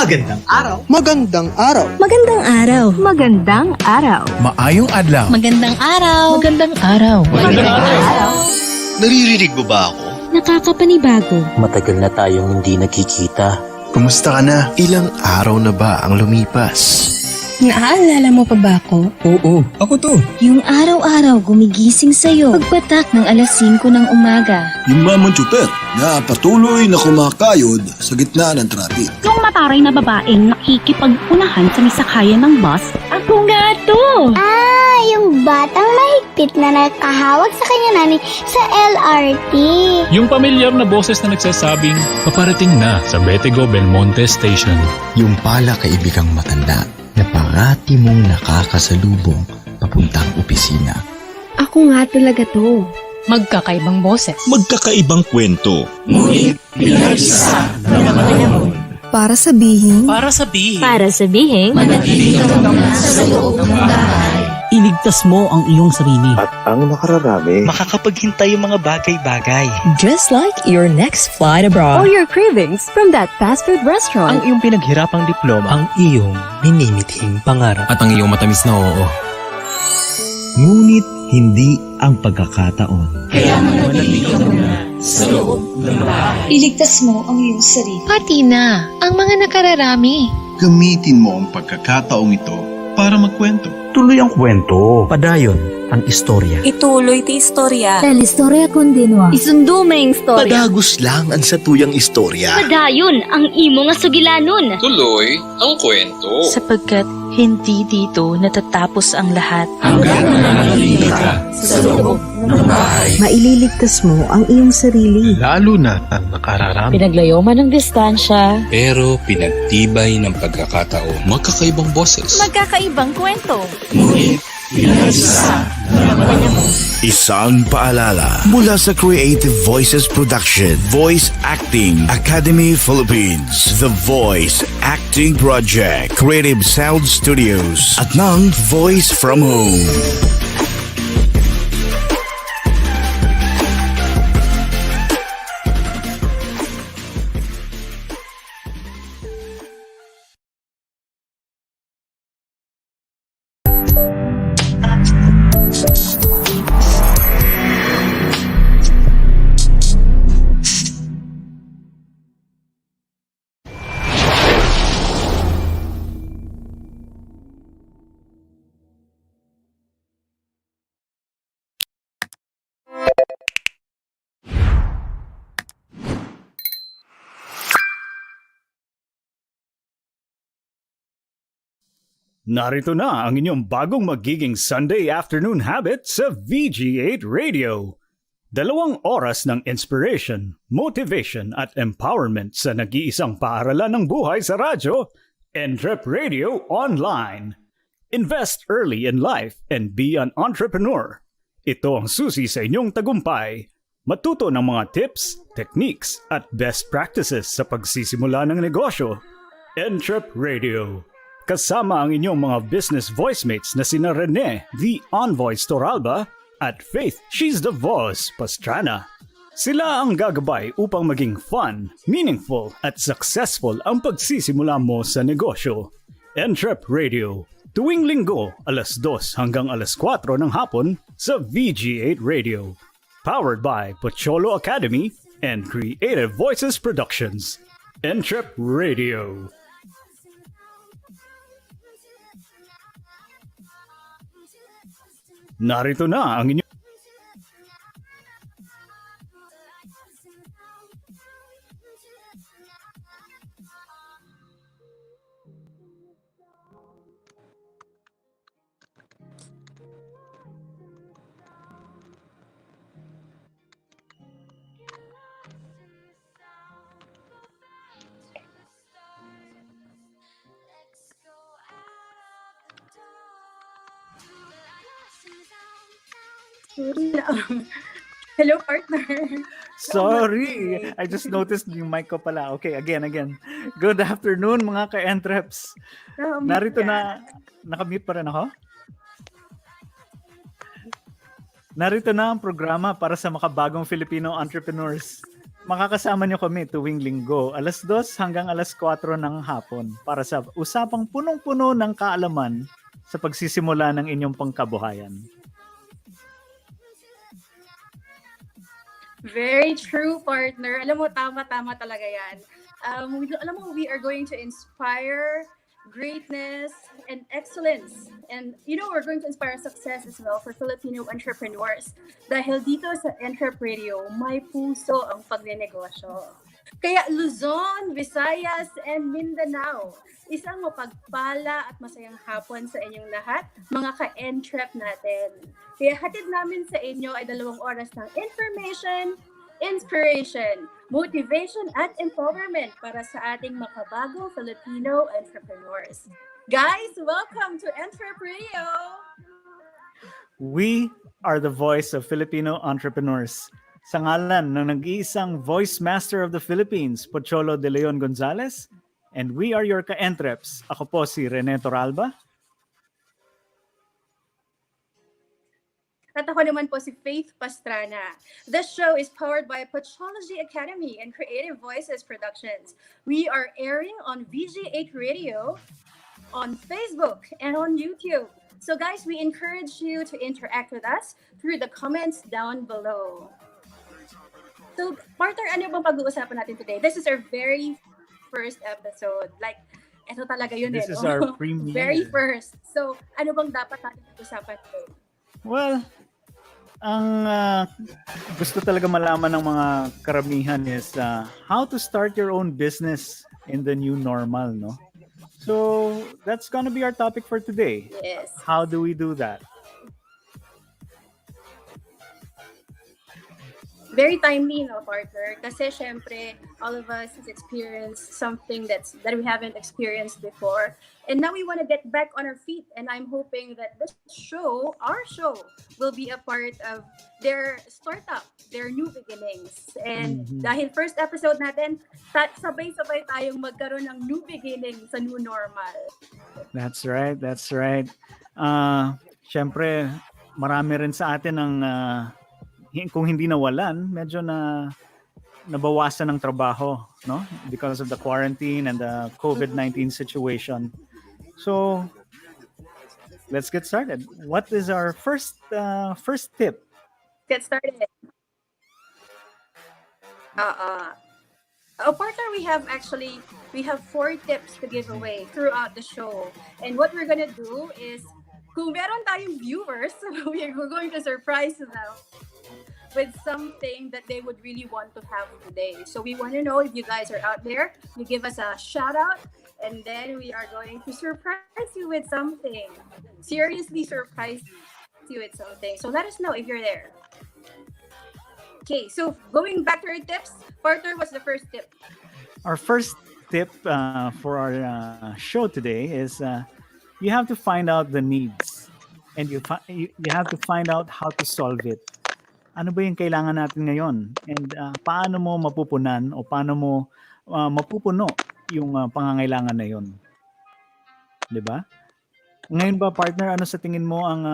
Magandang araw. Magandang araw. Magandang araw. Magandang araw. Maayong adlaw. Magandang araw. Magandang araw. Magandang araw. Naririnig mo ba ako? Nakakapanibago. Matagal na tayong hindi nagkikita. Kumusta ka na? Ilang araw na ba ang lumipas? Naaalala mo pa ba ako? Oo, ako to. Yung araw-araw gumigising sa'yo pagpatak ng alas 5 ng umaga. Yung mamang tsuper na patuloy na kumakayod sa gitna ng traffic. Yung mataray na babaeng nakikipag-unahan sa misakayan ng bus. Ako nga to! Yung batang mahigpit na nakahawak sa kanya nani sa LRT. Yung pamilyar na boses na nagsasabing, paparating na sa Betego Belmonte Station. Yung pala kaibigang matanda na parati mong nakakasalubong papuntang opisina. Ako nga talaga to. Magkakaibang boses. Magkakaibang kwento. Ngunit pinag-isa na naman. Para sabihin. Para sabihin. Para sabihin. Manatili ka lang sa loob ng bahay. Iligtas mo ang iyong sarili. At ang nakararami, Makakapaghintay yung mga bagay-bagay. Just like your next flight abroad. Or your cravings from that fast food restaurant. ang iyong pinaghirapang diploma, Ang iyong minimithing pangarap. At ang iyong matamis na oo. ngunit hindi ang pagkakataon. Kaya manatili ka muna sa loob ng bahay. Iligtas mo ang iyong sarili. Pati na ang mga nakararami. Gamitin mo ang pagkakataong ito para magkwento. Tuloy ang kwento. Padayon ang istorya. Ituloy ti istorya. La historia continua. Isundo may istorya. Padagos lang ang satuyang istorya. Padayon ang imo nga sugilanon. Tuloy ang kwento. Sapagkat hindi dito natatapos ang lahat. Hanggang manatili ka sa loob ng bahay. Maililigtas mo ang iyong sarili. Lalo na ang nakararami. Pinaglayo man ng distansya. Pero pinagtibay ng pagkakataon. Magkakaibang boses. Magkakaibang kwento. Ngunit pinag-isa na naman. Isang paalala mula sa Creative Voices Production, Voice Acting Academy Philippines, The Voice Acting Project, Creative Sound Studios, at ng Voice from Home. Narito na ang inyong bagong magiging Sunday afternoon habit sa VG8 Radio. 2 oras ng inspiration, motivation at empowerment sa nag-iisang paaralan ng buhay sa radyo, EntrepRadio Online. Invest early in life and be an entrepreneur. Ito ang susi sa inyong tagumpay. Matuto ng mga tips, techniques at best practices sa pagsisimula ng negosyo. EntrepRadio. Kasama ang inyong mga business voicemates na sina Rene, The Envoy Storalba, at Faith, She's the Voice Pastrana. Sila ang gagabay upang maging fun, meaningful, at successful ang pagsisimula mo sa negosyo. EntrepRadio, tuwing linggo, alas 2 hanggang alas 4 ng hapon sa VG8 Radio. Powered by Pocholo Academy and Creative Voices Productions. EntrepRadio. Narito na ang inyong Hello, partner. Sorry, I just noticed yung mic ko pala. Okay, again. Good afternoon mga ka-entreps. Narito na, nakamute pa rin ako? Narito na ang programa para sa makabagong Filipino entrepreneurs. makakasama niyo kami tuwing linggo, 2:00 hanggang 4:00 ng hapon para sa usapang punong-puno ng kaalaman sa pagsisimula ng inyong pangkabuhayan. Very true, partner. Alam mo, tama-tama talaga yan. Alam mo, we are going to inspire greatness and excellence. And we're going to inspire success as well for Filipino entrepreneurs. Dahil dito sa EntrepRadio, may puso ang pagnenegosyo. Kaya Luzon, Visayas, and Mindanao, isang mapagpala at masayang hapon sa inyong lahat, mga ka-entrep natin. Kaya hatid namin sa inyo ay 2 oras ng information, inspiration, motivation, at empowerment para sa ating makabagong Filipino entrepreneurs. Guys, welcome to EntrepRadio! We are the voice of Filipino entrepreneurs. Sa ngalan ng nag-iisang Voice Master of the Philippines, Pocholo de Leon Gonzalez, and we are your ka-entreps. Ako po si Rene Toralba. At ako naman po si Faith Pastrana. This show is powered by Pochology Academy and Creative Voices Productions. We are airing on VG8 Radio, on Facebook, and on YouTube. So guys, we encourage you to interact with us through the comments down below. So, partner, ano bang pag-uusapan natin today? This is our very first episode. Like, ito talaga yun. This is our premiere. Very first. So, ano bang dapat natin pag-usapan today? Well, ang gusto talaga malaman ng mga karamihan is how to start your own business in the new normal, no? So, that's gonna be our topic for today. Yes. How do we do that? Very timely, no, partner? Kasi syempre, all of us has experienced something that we haven't experienced before. And now we want to get back on our feet. And I'm hoping that this show, our show, will be a part of their startup, their new beginnings. And dahil first episode natin, sabay-sabay tayong magkaroon ng new beginning sa new normal. That's right, that's right. Syempre, marami rin sa atin ang kung hindi nawalan, medyo nabawasan ng trabaho, no? Because of the quarantine and the COVID-19 situation. So, let's get started. What is our first tip? Get started. Partner, we have 4 tips to give away throughout the show. And what we're gonna do is, kung meron tayong viewers, we're going to surprise them with something that they would really want to have today. So we want to know if you guys are out there, you give us a shout out, and then we are going to surprise you with something. Seriously surprise you with something. So let us know if you're there. Okay, so going back to our tips, partner, what's the first tip? Our first tip for our show today is you have to find out the needs, and you have to find out how to solve it. Ano ba yung kailangan natin ngayon? And paano mo mapupunan o paano mo mapupuno yung pangangailangan na yun? 'Di ba? Ngayon ba, partner, ano sa tingin mo ang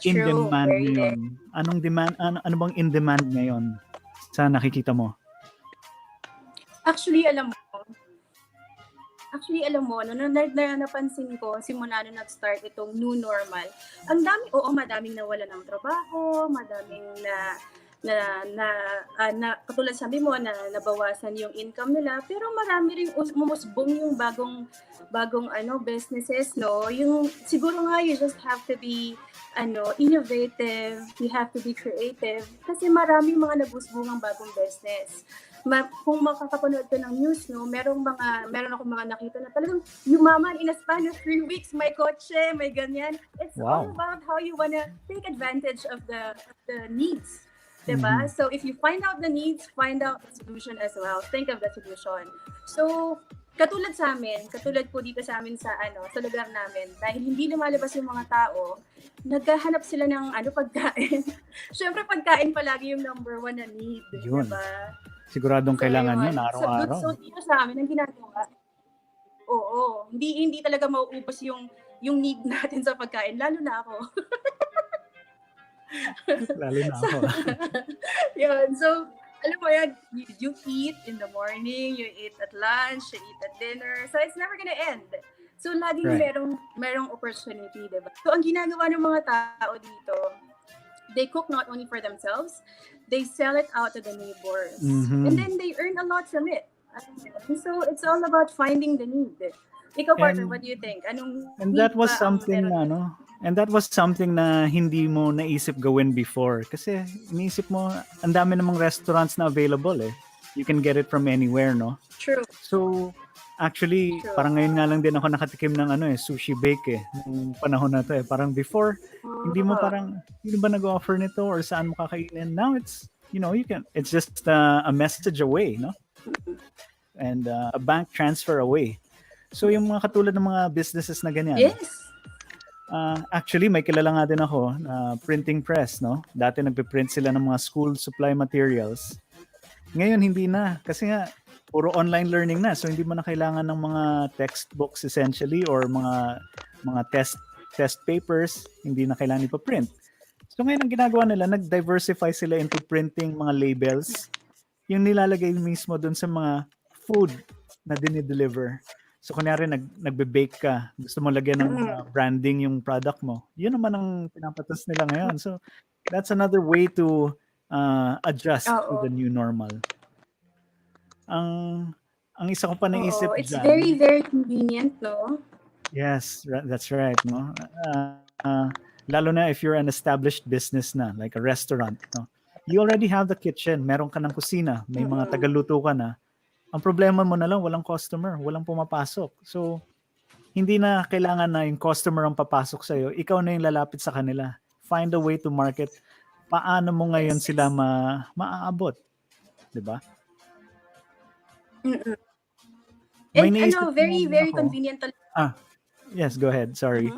in demand ngayon? Anong demand, ano bang in demand ngayon sa nakikita mo? Actually, alam mo, napansin ko, simula nung nag-start itong new normal, madaming nawala ng trabaho, madaming katulad sabi mo, na nabawasan yung income nila, pero marami ring umusbong yung bagong businesses, no? Yung, siguro nga, you just have to be innovative, you have to be creative, kasi maraming mga nabusbong ang bagong business. Kung makakapanood ka ng news, no, meron akong mga nakita na talagang yumaman in a span of 3 weeks, may kotse, may ganyan. It's all about how you wanna take advantage of the needs. Diba? So if you find out the needs, find out the solution as well. Think of the solution. So, katulad po dito sa amin sa lugar namin, dahil hindi lumalabas yung mga tao, naghahanap sila ng pagkain. Siyempre, pagkain palagi yung number 1 na need. Yun. Diba? Siguradong kailangan yun araw-araw. So dito sa amin, ang ginagawa, hindi talaga mauubos yung need natin sa pagkain, lalo na ako. Yun, so alam mo yan, you eat in the morning, you eat at lunch, you eat at dinner. So it's never gonna end. So laging Right. merong opportunity, diba? So ang ginagawa ng mga tao dito, they cook not only for themselves, they sell it out to the neighbors. Mhm. And then they earn a lot from it. So it's all about finding the need. Ikaw, partner, what do you think? Anong And need that was ba ang something meron? na, and that was something na hindi mo naisip gawin before. Kasi iniisip mo, ang dami namang restaurants na available eh. You can get it from anywhere, no? True. So, actually, True. parang ngayon nga lang din ako nakatikim ng sushi bake eh. Nung panahon na to eh. Parang before, hindi mo parang, hindi ba nag-offer nito or saan mo kakainin? Now it's, it's just a message away, no? And a bank transfer away. So yung mga katulad ng mga businesses na ganyan. Yes. Actually, may kilala nga din ako na printing press, no? Dati nagpe-print sila ng mga school supply materials. Ngayon hindi na kasi nga puro online learning na. So hindi mo na kailangan ng mga textbooks essentially or mga test papers, hindi na kailangan ipa-print. So ngayon ang ginagawa nila, nag-diversify sila into printing mga labels. Yung nilalagay mismo dun sa mga food na dinideliver. So kunyari nagbe-bake ka, gusto mo lagyan ng branding yung product mo. Yun naman ang pinapatas nila ngayon. So that's another way to adjust to the new normal. Ang isa ko pa naisip It's dyan, very, very convenient, no? Yes, that's right, no. Lalo na if you're an established business na, like a restaurant, no. You already have the kitchen, meron ka ng kusina, may mga tagaluto ka na. Ang problema mo na lang, walang customer, walang pumapasok. So, hindi na kailangan na yung customer ang papasok sa'yo. Ikaw na yung lalapit sa kanila. Find a way to market. Paano mo ngayon sila maaabot? Diba? And very, very convenient talaga. Yes, go ahead. Sorry.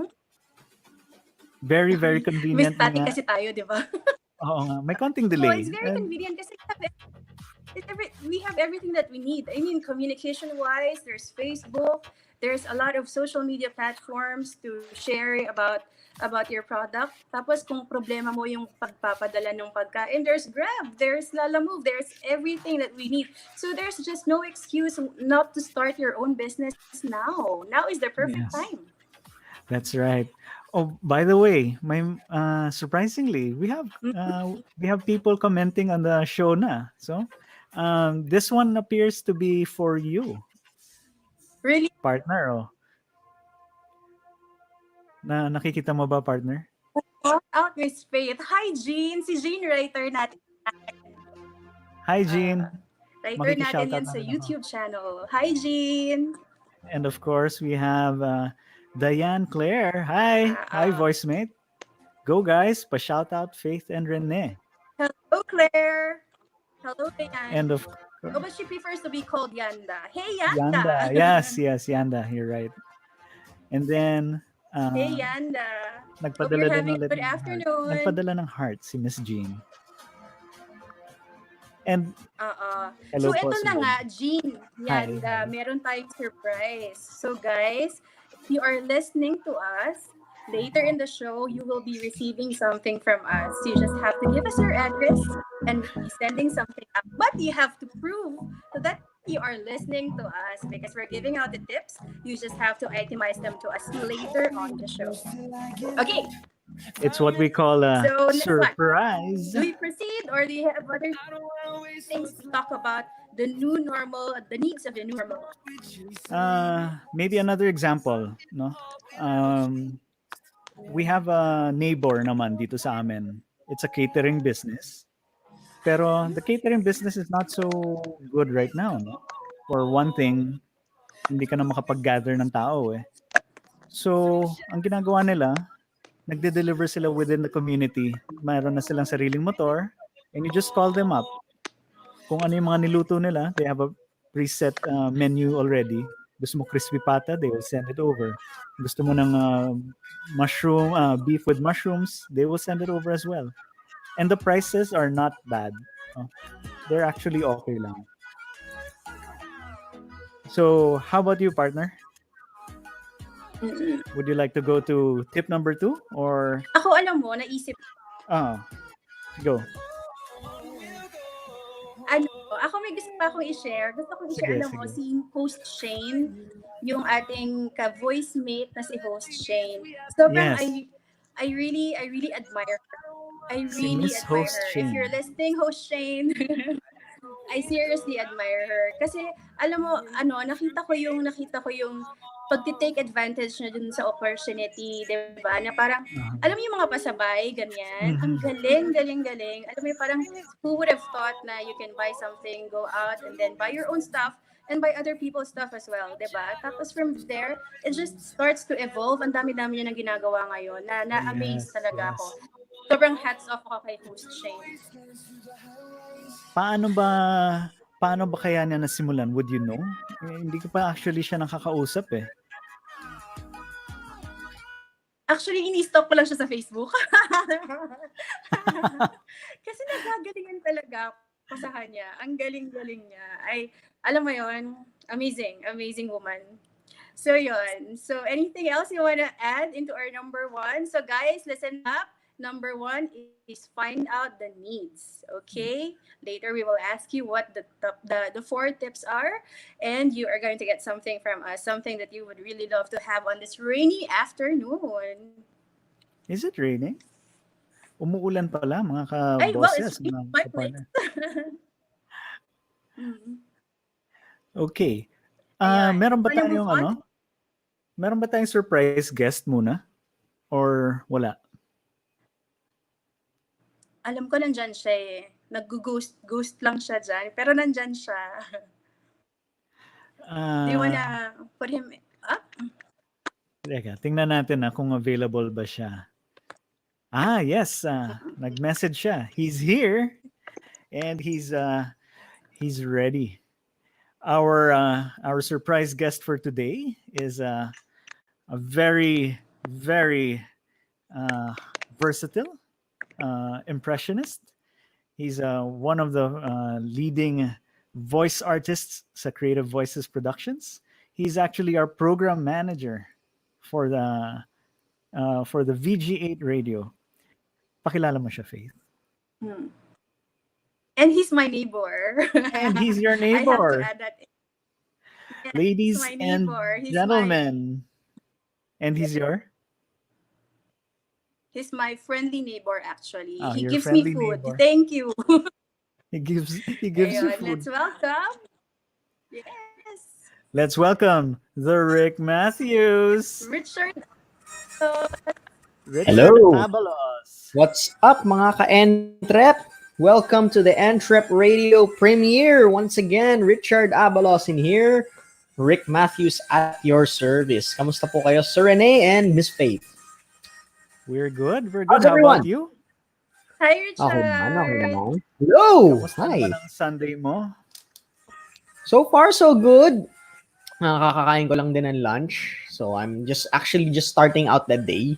Very, very convenient. Miss Tati kasi tayo, di ba? Oo nga. May konting delay. It's very convenient kasi we have everything that we need. I mean, communication-wise, there's Facebook, there's a lot of social media platforms to share about your product. Tapos kung problema mo yung pagpapadala ng pagkain, there's Grab, there's Lalamove, there's everything that we need. So there's just no excuse not to start your own business now. Now is the perfect time. That's right. Oh, by the way, surprisingly, we have people commenting on the show na. So, this one appears to be for you. Really? Partner, nakikita mo ba, partner? Out Miss Faith. Hi, Jean. Si Jean, writer natin. Hi, Jean. Writer natin yan sa YouTube channel. Hi, Jean. And of course, we have Diane Claire. Hi. Hi, voice mate. Go, guys. Pa-shout out Faith and Rene. Hello, Claire. Hello, Diane. And of but she prefers to be called Yanda. Hey, Yanda. Yes, Yanda. You're right. And then, hey, Yanda. Nagpadala din ulit good afternoon. Nagpadala ng heart si Miss Jean. And hello so, po, ito na nga, Jean. Yanda, meron tayong surprise. So, guys, if you are listening to us, later in the show, you will be receiving something from us. You just have to give us your address and we'll be sending something up. But you have to prove that you are listening to us because we're giving out the tips. You just have to itemize them to us later on the show. Okay. It's what we call a surprise. Do we proceed or do you have other things to talk about the new normal, the needs of the new normal? Maybe another example, no? We have a neighbor naman dito sa amin. It's a catering business. Pero the catering business is not so good right now, no? For one thing, hindi ka na makapag-gather ng tao eh. So, ang ginagawa nila, nagde-deliver sila within the community. Mayroon na silang sariling motor and you just call them up. Kung ano yung mga niluto nila, they have a preset menu already. Gusto mo crispy pata, they will send it over. Gusto mo ng mushroom, beef with mushrooms, they will send it over as well. And the prices are not bad. They're actually okay lang. So, how about you, partner? Would you like to go to tip number 2 or? Ako, alam mo, naisip. Go. ano, ako may gusto pa akong i-share. Gusto kong i-share, Sige, alam mo, sige. si host Shane, yung ating ka-voice mate na si host Shane. Sobrang, Yes. I really admire her. I Si really Miss admire Host her. If you're Shane. listening, host Shane, I seriously admire her. Kasi, alam mo, nakita ko yung pagti-take advantage niya dun sa opportunity, di ba? Na parang, alam mo yung mga pasabay, ganyan. Ang galing. Alam mo yung parang, who would have thought na you can buy something, go out, and then buy your own stuff, and buy other people's stuff as well, di ba? Tapos from there, it just starts to evolve. Ang dami-dami niya nang ginagawa ngayon. Na-amaze talaga ako. Sobrang hats off ako kay host Shane. Paano ba kaya niya nasimulan? Would you know? Hindi ko pa actually siya nakakausap eh. Actually, ini-stalk ko lang siya sa Facebook. Kasi nagagalingan talaga ako sa kanya. Ang galing-galing niya. Ay, alam mo yon, amazing woman. So yun. So anything else you wanna add into our number 1? So guys, listen up. Number 1 is find out the needs. Okay? Later we will ask you what the 4 tips are, and you are going to get something from us, something that you would really love to have on this rainy afternoon. Is it raining? Umuulan pala mga Ay, well, ka-bosses. it's my place. Okay. Ayan. Meron ba Wanna tayong move on? Meron ba tayong surprise guest muna? Or wala? Alam ko nandyan siya eh. Nag-ghost lang siya dyan. Pero nandyan siya. Do you wanna put him up? Teka, tingnan natin kung available ba siya. Yes. Nag-message siya. He's here. And he's ready. Our surprise guest for today is a very, very versatile impressionist. He's one of the leading voice artists sa Creative Voices Productions. He's actually our program manager for the VG8 radio. Pakilala mo siya, Faith. And he's my neighbor. And he's your neighbor. I have to add that. Yes, Ladies and gentlemen. And he's your? He's my friendly neighbor, actually. He Your gives me friendly food. neighbor. Thank you. He gives you food. Let's welcome. Yes. Let's welcome the Rick Matthews. Richard. Hello. Abalos. What's up, mga ka-Entrep? Welcome to the EntrepRadio premiere. Once again, Richard Abalos in here. Rick Matthews at your service. Kamusta po kayo, Sir Rene and Miss Faith? We're good. How's How everyone? about you? Hi, Richard. Okay naman. Hello. Kamusta Hi. naman ang Sunday mo? So far, so good. Nakakakain ko lang din ng lunch. So I'm just starting out the day,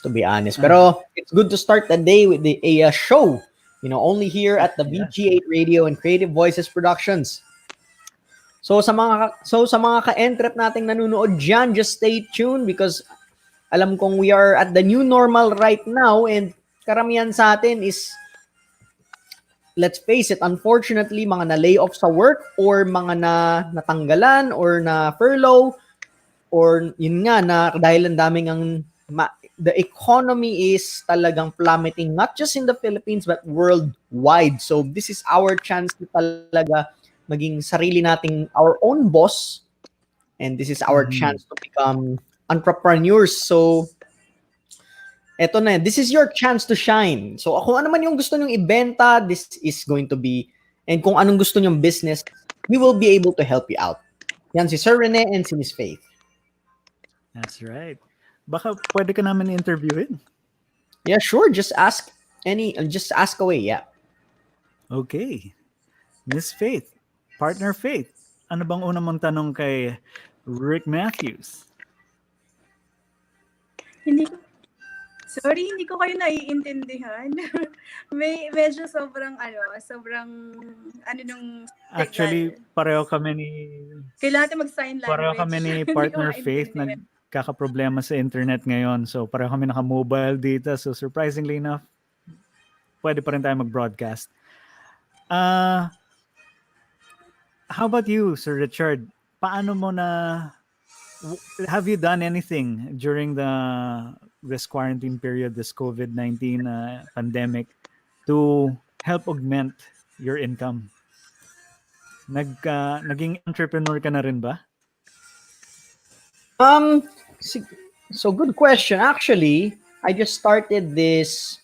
to be honest. Pero it's good to start the day with a show. Only here at the VG8 Radio and Creative Voices Productions. So sa mga ka-entrep nating nanonood dyan, just stay tuned because alam kong we are at the new normal right now, and karamihan sa atin is, let's face it, unfortunately, mga na-layoff sa work or mga natanggalan or na furlough or yun nga na dahil ang daming the economy is talagang plummeting, not just in the Philippines but worldwide. So this is our chance to talaga maging sarili nating our own boss, and this is our chance to become entrepreneurs. So eto na, this is your chance to shine. So kung ano man yung gusto nyong ibenta, this is going to be, and kung anong gusto nyong business, we will be able to help you out. Yan si Sir Rene and si Miss Faith. That's right. Baka pwede ka namin interviewin. Yeah, sure. Just ask away. Yeah. Okay. Miss Faith, partner Faith, ano bang una mong tanong kay Rick Matthews? Hindi ko kayo naiintindihan. Medyo sobrang nung Actually, pareho kami ni kailangan natin mag-sign language. Pareho kami ni partner Faith, nagkakaproblema sa internet ngayon. So pareho kami naka-mobile dito. So surprisingly enough, pwede pa rin tayo mag-broadcast. How about you, Sir Richard? Paano mo na have you done anything during this quarantine period, this COVID-19 pandemic to help augment your income? Naging entrepreneur ka na rin ba? So good question. Actually, I just started this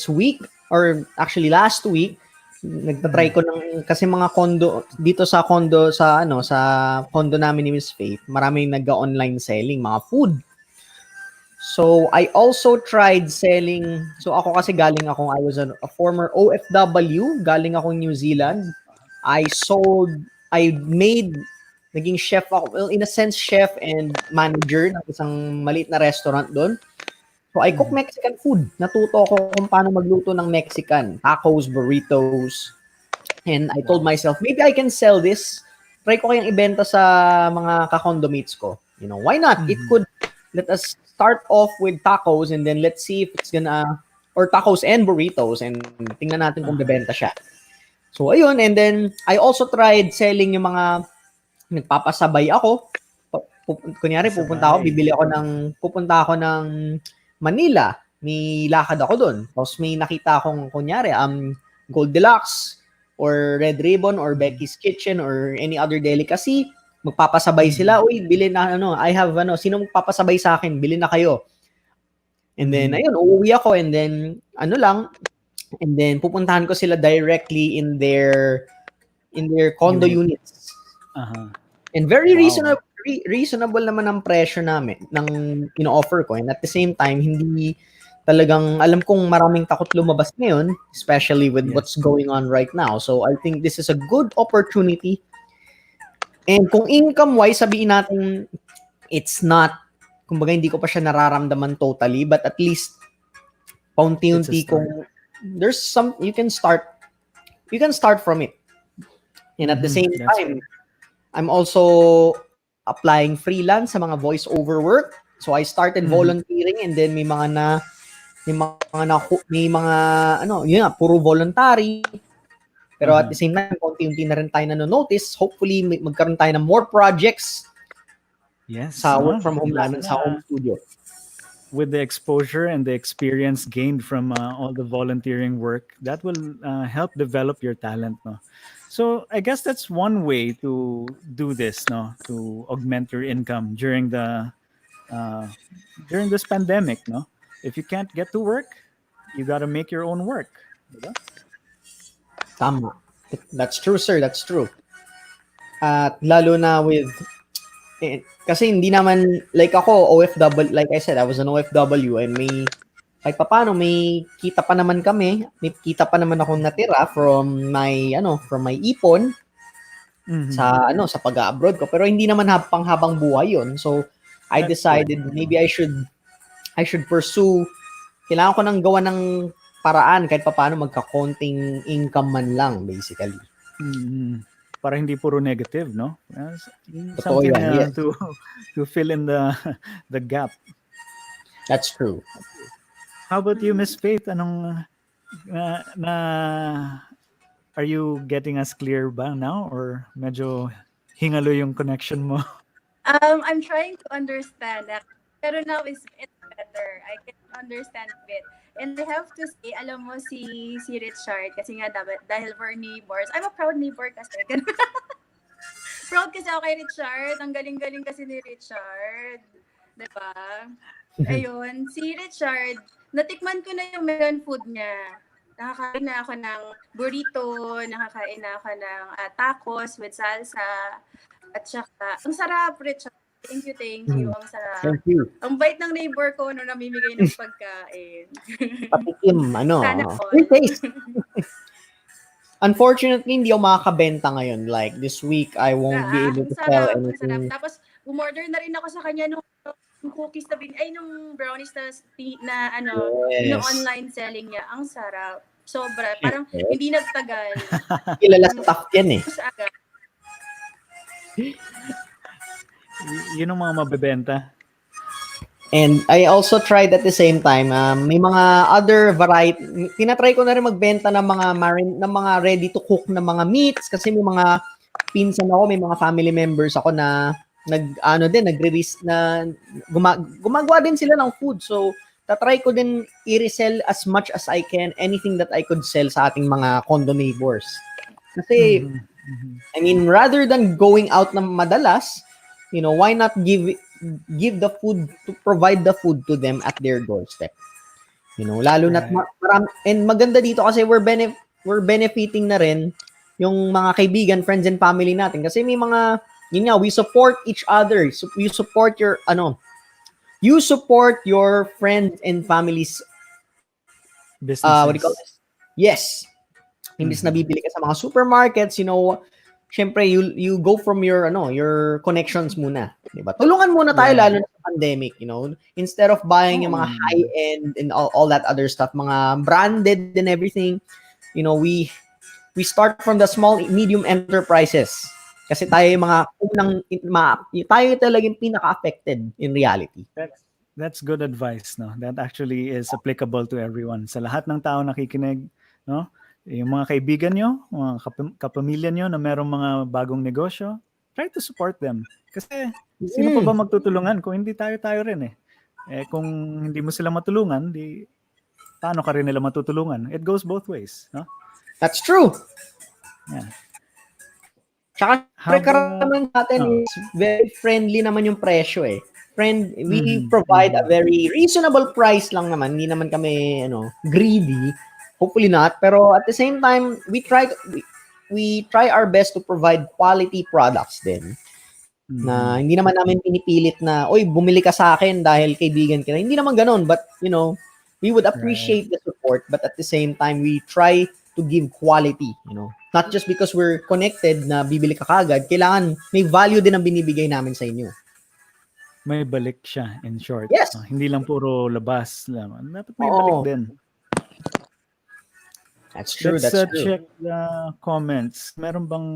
week, or actually last week. Nagtatry ko ng, kasi mga condo dito sa condo sa condo namin ni Miss Faith, maraming nag-online selling mga food. So I also tried selling. So ako kasi I was a former OFW, galing akong New Zealand. Naging chef ako, well, in a sense chef and manager ng isang maliit na restaurant doon. So I cook Mexican food. Natuto ako kung paano magluto ng Mexican, tacos, burritos. And I told myself, maybe I can sell this. Try ko kayang ibenta sa mga ka-condomates ko. You know, why not? It could, let us start off with tacos and then let's see if it's or tacos and burritos, and tingnan natin kung bebenta siya. So ayun, and then I also tried selling yung mga nagpapasabay ako. Kunyari, pupunta ako ng Manila, may lakad ako doon. Tapos may nakita akong, kunyari, Gold Deluxe, or Red Ribbon, or Becky's Kitchen, or any other delicacy. Magpapasabay sila, uy, bili na, sino magpapasabay sa akin? Bili na kayo. And then, ayun, uuwi ako, and then, and then, pupuntahan ko sila directly in their condo units. And very reasonable naman ang presyo namin ng ino-offer ko, and at the same time hindi talagang, alam kong maraming takot lumabas ngayon, especially with what's going on right now. So I think this is a good opportunity. And kung income wise, sabihin natin it's not, kumbaga hindi ko pa siya nararamdaman totally, but at least paunti-unti kung there's some, you can start from it. And at the same time, I'm also applying freelance sa mga voice-over work. So I started volunteering, and then may mga puro voluntary. Pero at the same time, konti-unti na rin tayo nanonotice. Hopefully, magkaroon tayo ng more projects sa work from home namin, sa home studio. With the exposure and the experience gained from all the volunteering work, that will help develop your talent, no? So I guess that's one way to do this, no, to augment your income during this pandemic, no. If you can't get to work, you got to make your own work. Diba? Tama. That's true, sir. That's true. At lalo na with, kasi hindi naman, like ako, OFW, like I said, I was an OFW, and kahit paano may kita pa naman kami, may kita pa naman akong natira from my ipon sa pag-abroad ko, pero hindi naman habang buhay yon. So I decided maybe I should pursue, kailangan ko nang gawa ng paraan kahit paano magka-konting income man lang, basically. Para hindi puro negative, no? Something to fill in the gap. That's true. How about you, Miss Faith? Are you getting us clear ba now, or medyo hingalo yung connection mo? I'm trying to understand. Pero now it's better. I can understand a bit. And I have to say, alam mo si Richard, kasi nga dahil we're neighbors. I'm a proud neighbor kasi. Proud kasi ako kay Richard. Ang galing-galing kasi ni Richard. Diba? Ayun, si Richard, natikman ko na yung Mexican food niya. Nakakain na ako ng burrito, nakakain na ako ng tacos with salsa. At saka, ang sarap, Richard. Thank you. Ang sarap. Thank you. Ang bait ng neighbor ko namimigay ng pagkain. Patikim, Sana free taste. Unfortunately, hindi ako makakabenta ngayon. Like, this week, I won't be able to sell anything. Tapos, umorder na rin ako sa kanya nung cookies nung brownies na yung online selling niya. Ang sarap. Sobra. Parang hindi nagtagal. Kilala sa tough yan eh. Yun ang mga mabebenta. And I also tried at the same time, may mga other variety, tinatry ko na rin magbenta ng mga ready to cook na mga meats kasi may mga pinsan ako, may mga family members ako na nagre-risk na gumagawa din sila ng food. So, tatry ko din i-resell as much as I can anything that I could sell sa ating mga condo neighbors. Kasi, I mean, rather than going out na madalas, why not give the food, to provide the food to them at their doorstep. Lalo na't and maganda dito kasi we're benefiting na rin yung mga kaibigan, friends and family natin kasi may mga we support each other. So you support your friends and families businesses. What do you call this? Yes. Imbis na bibili ka sa mga supermarkets, syempre you go from your connections muna, 'di ba? Tulungan muna tayo lalo na sa pandemic, instead of buying yung mga high end and all that other stuff, mga branded and everything, we start from the small medium enterprises. Kasi tayo yung mga tayo talagang pinaka-affected in reality. That's good advice, no? That actually is applicable to everyone. Sa lahat ng tao nakikinig, no? Yung mga kaibigan nyo, mga kapamilya nyo na merong mga bagong negosyo, try to support them. Kasi sino pa ba magtutulungan kung hindi tayo rin eh. Kung hindi mo sila matulungan, paano ka rin nila matutulungan? It goes both ways, no? That's true. Yeah. Tsaka karamihan natin is very friendly naman yung presyo eh. We provide a very reasonable price lang naman. Hindi naman kami greedy. Hopefully not. Pero at the same time, we try our best to provide quality products din. Na hindi naman namin pinipilit na, oy, bumili ka sa akin dahil kaibigan kita. Hindi naman ganun. But, we would appreciate the support. But at the same time, we try to give quality, Not just because we're connected na bibili ka kagad. Kailangan may value din ang binibigay namin sa inyo. May balik siya, in short. Yes. Hindi lang puro labas lang. Dapat may balik din. That's true. Let's that's true. Check the comments. Meron bang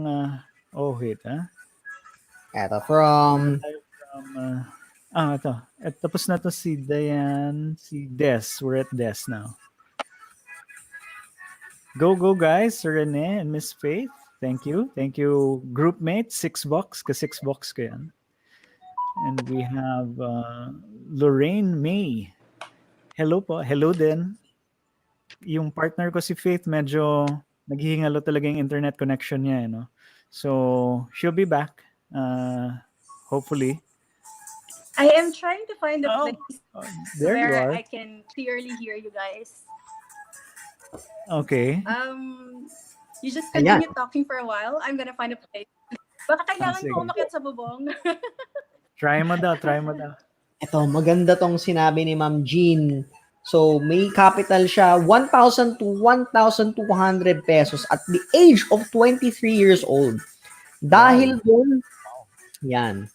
wait, Eto from ito. Tapos na to si Diane, si Des. We're at Des now. Go guys, Rene and Miss Faith. Thank you. Thank you, groupmate. $6 ka $6 ko yan. And we have Lorraine May. Hello po. Hello din. Yung partner ko si Faith, medyo naghihingalo talaga yung internet connection niya, So, she'll be back. Hopefully. I am trying to find a place where I can clearly hear you guys. Okay. You just continue talking for a while. I'm gonna find a place. Baka kailangan ko umakyat sa bubong. Try mo daw. Ito, maganda tong sinabi ni Ma'am Jean. So, may capital siya, 1,000 to 1,200 pesos at the age of 23 years old. Dahil doon, yan.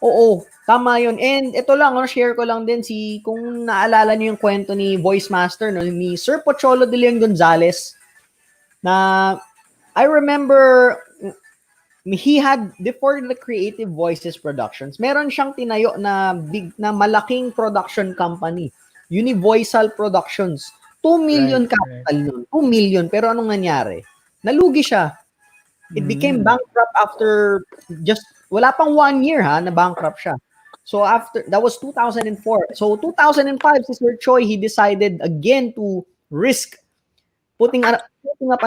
Oo, tama yun. And ito lang, share ko lang din kung naalala niyo yung kwento ni Voice Master, ni Sir Pocholo de Leon Gonzalez, na I remember he had, before the Creative Voices Productions, meron siyang tinayo na malaking production company. Universal Productions. 2 million capital nun. 2 million. Pero anong nangyari? Nalugi siya. It became bankrupt after wala pang 1 year na bankrupt siya. So that was 2004. So 2005, si Sir Choi, he decided again to risk putting up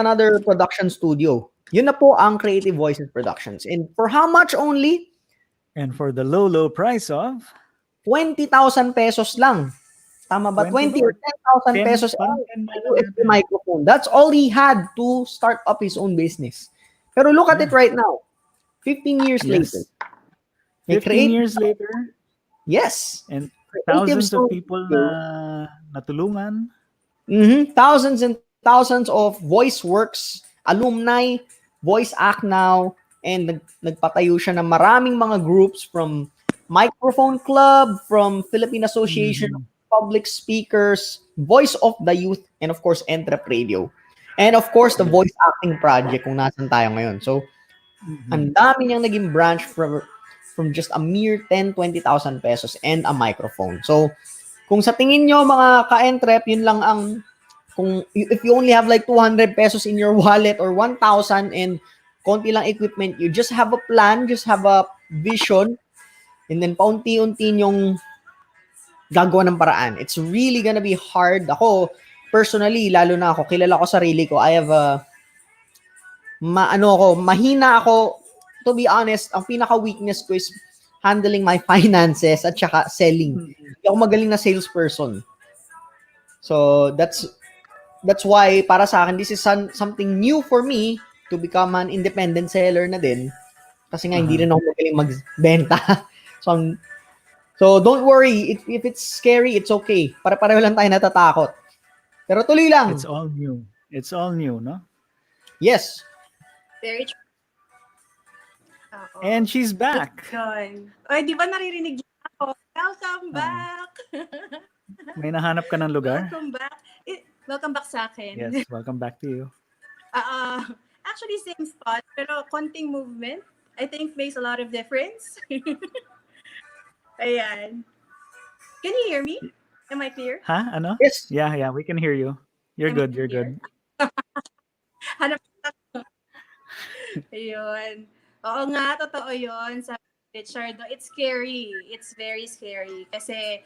another production studio. Yun na po ang Creative Voices Productions. And for how much only? And for the low price of? 20,000 pesos lang. Tama ba? 20 or 10,000 pesos ang USB microphone. That's all he had to start up his own business. Pero look at it right now. 15 years later. 15 years later? Yes. And thousands of people na natulungan. Thousands and thousands of voice works, alumni, voice act now, and nagpatayo siya ng maraming mga groups from Microphone Club, from Philippine Association of Public Speakers, Voice of the Youth, and of course, EntrepRadio. And of course, the Voice Acting Project kung nasan tayo ngayon. So, ang dami niyang naging branch from just a mere 10, 20,000 pesos and a microphone. So, kung sa tingin nyo mga ka-entrep, yun lang ang, if you only have like 200 pesos in your wallet or 1,000 and konti lang equipment, you just have a plan, just have a vision, and then paunti-unti yung gagawa ng paraan. It's really gonna be hard. Ako, personally, lalo na ako, kilala ko sarili ko, I have mahina ako, to be honest, ang pinaka-weakness ko is handling my finances at saka selling. Hindi ako magaling na salesperson. So, that's why, para sa akin, this is something new for me to become an independent seller na din. Kasi nga, hindi rin ako magaling magbenta. So, don't worry. If it's scary, it's okay. Pare-pareho lang tayo natatakot. Pero tuloy lang. It's all new. It's all new, no? Yes. Very true. And she's back. Yun. Oy, di ba naririnig niyo ako? Welcome back! May nahanap ka ng lugar? Welcome back. Welcome back sa akin. Yes, welcome back to you. Actually, same spot, pero konting movement, I think makes a lot of difference. Ayan. Can you hear me? Am I clear? Ha? Ano? Yes. Yeah, we can hear you. You're good. Hanap ako. Ayun. Oo nga, totoo yun. Sabi ni Richard, it's scary. It's very scary. Kasi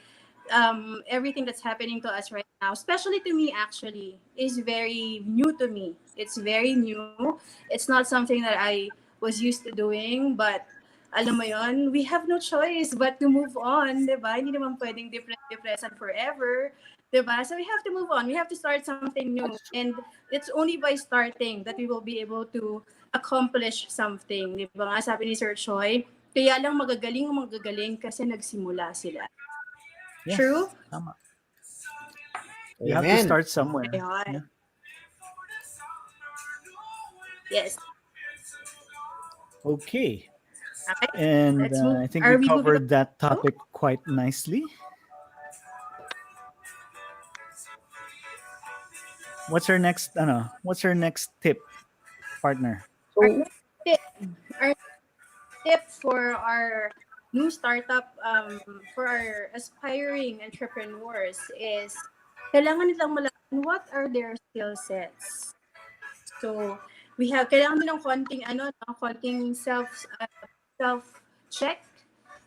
everything that's happening to us right now, especially to me actually, is very new to me. It's very new. It's not something that I was used to doing, but alam mo yun, we have no choice but to move on, diba? Hindi naman pwedeng depression forever, diba? So we have to move on. We have to start something new. And it's only by starting that we will be able to accomplish something. Diba nga, sabi ni Sir Choi, kaya lang magagaling kasi nagsimula sila. Yes, True? Tama. You have to start somewhere. Yeah. Yes. Okay. Okay. And I think we covered that topic quite nicely. What's our next tip, partner? So, our tip for our new startup, for our aspiring entrepreneurs is kailangan nilang malaman what are their skill sets. So, kailangan din ng konting self-check.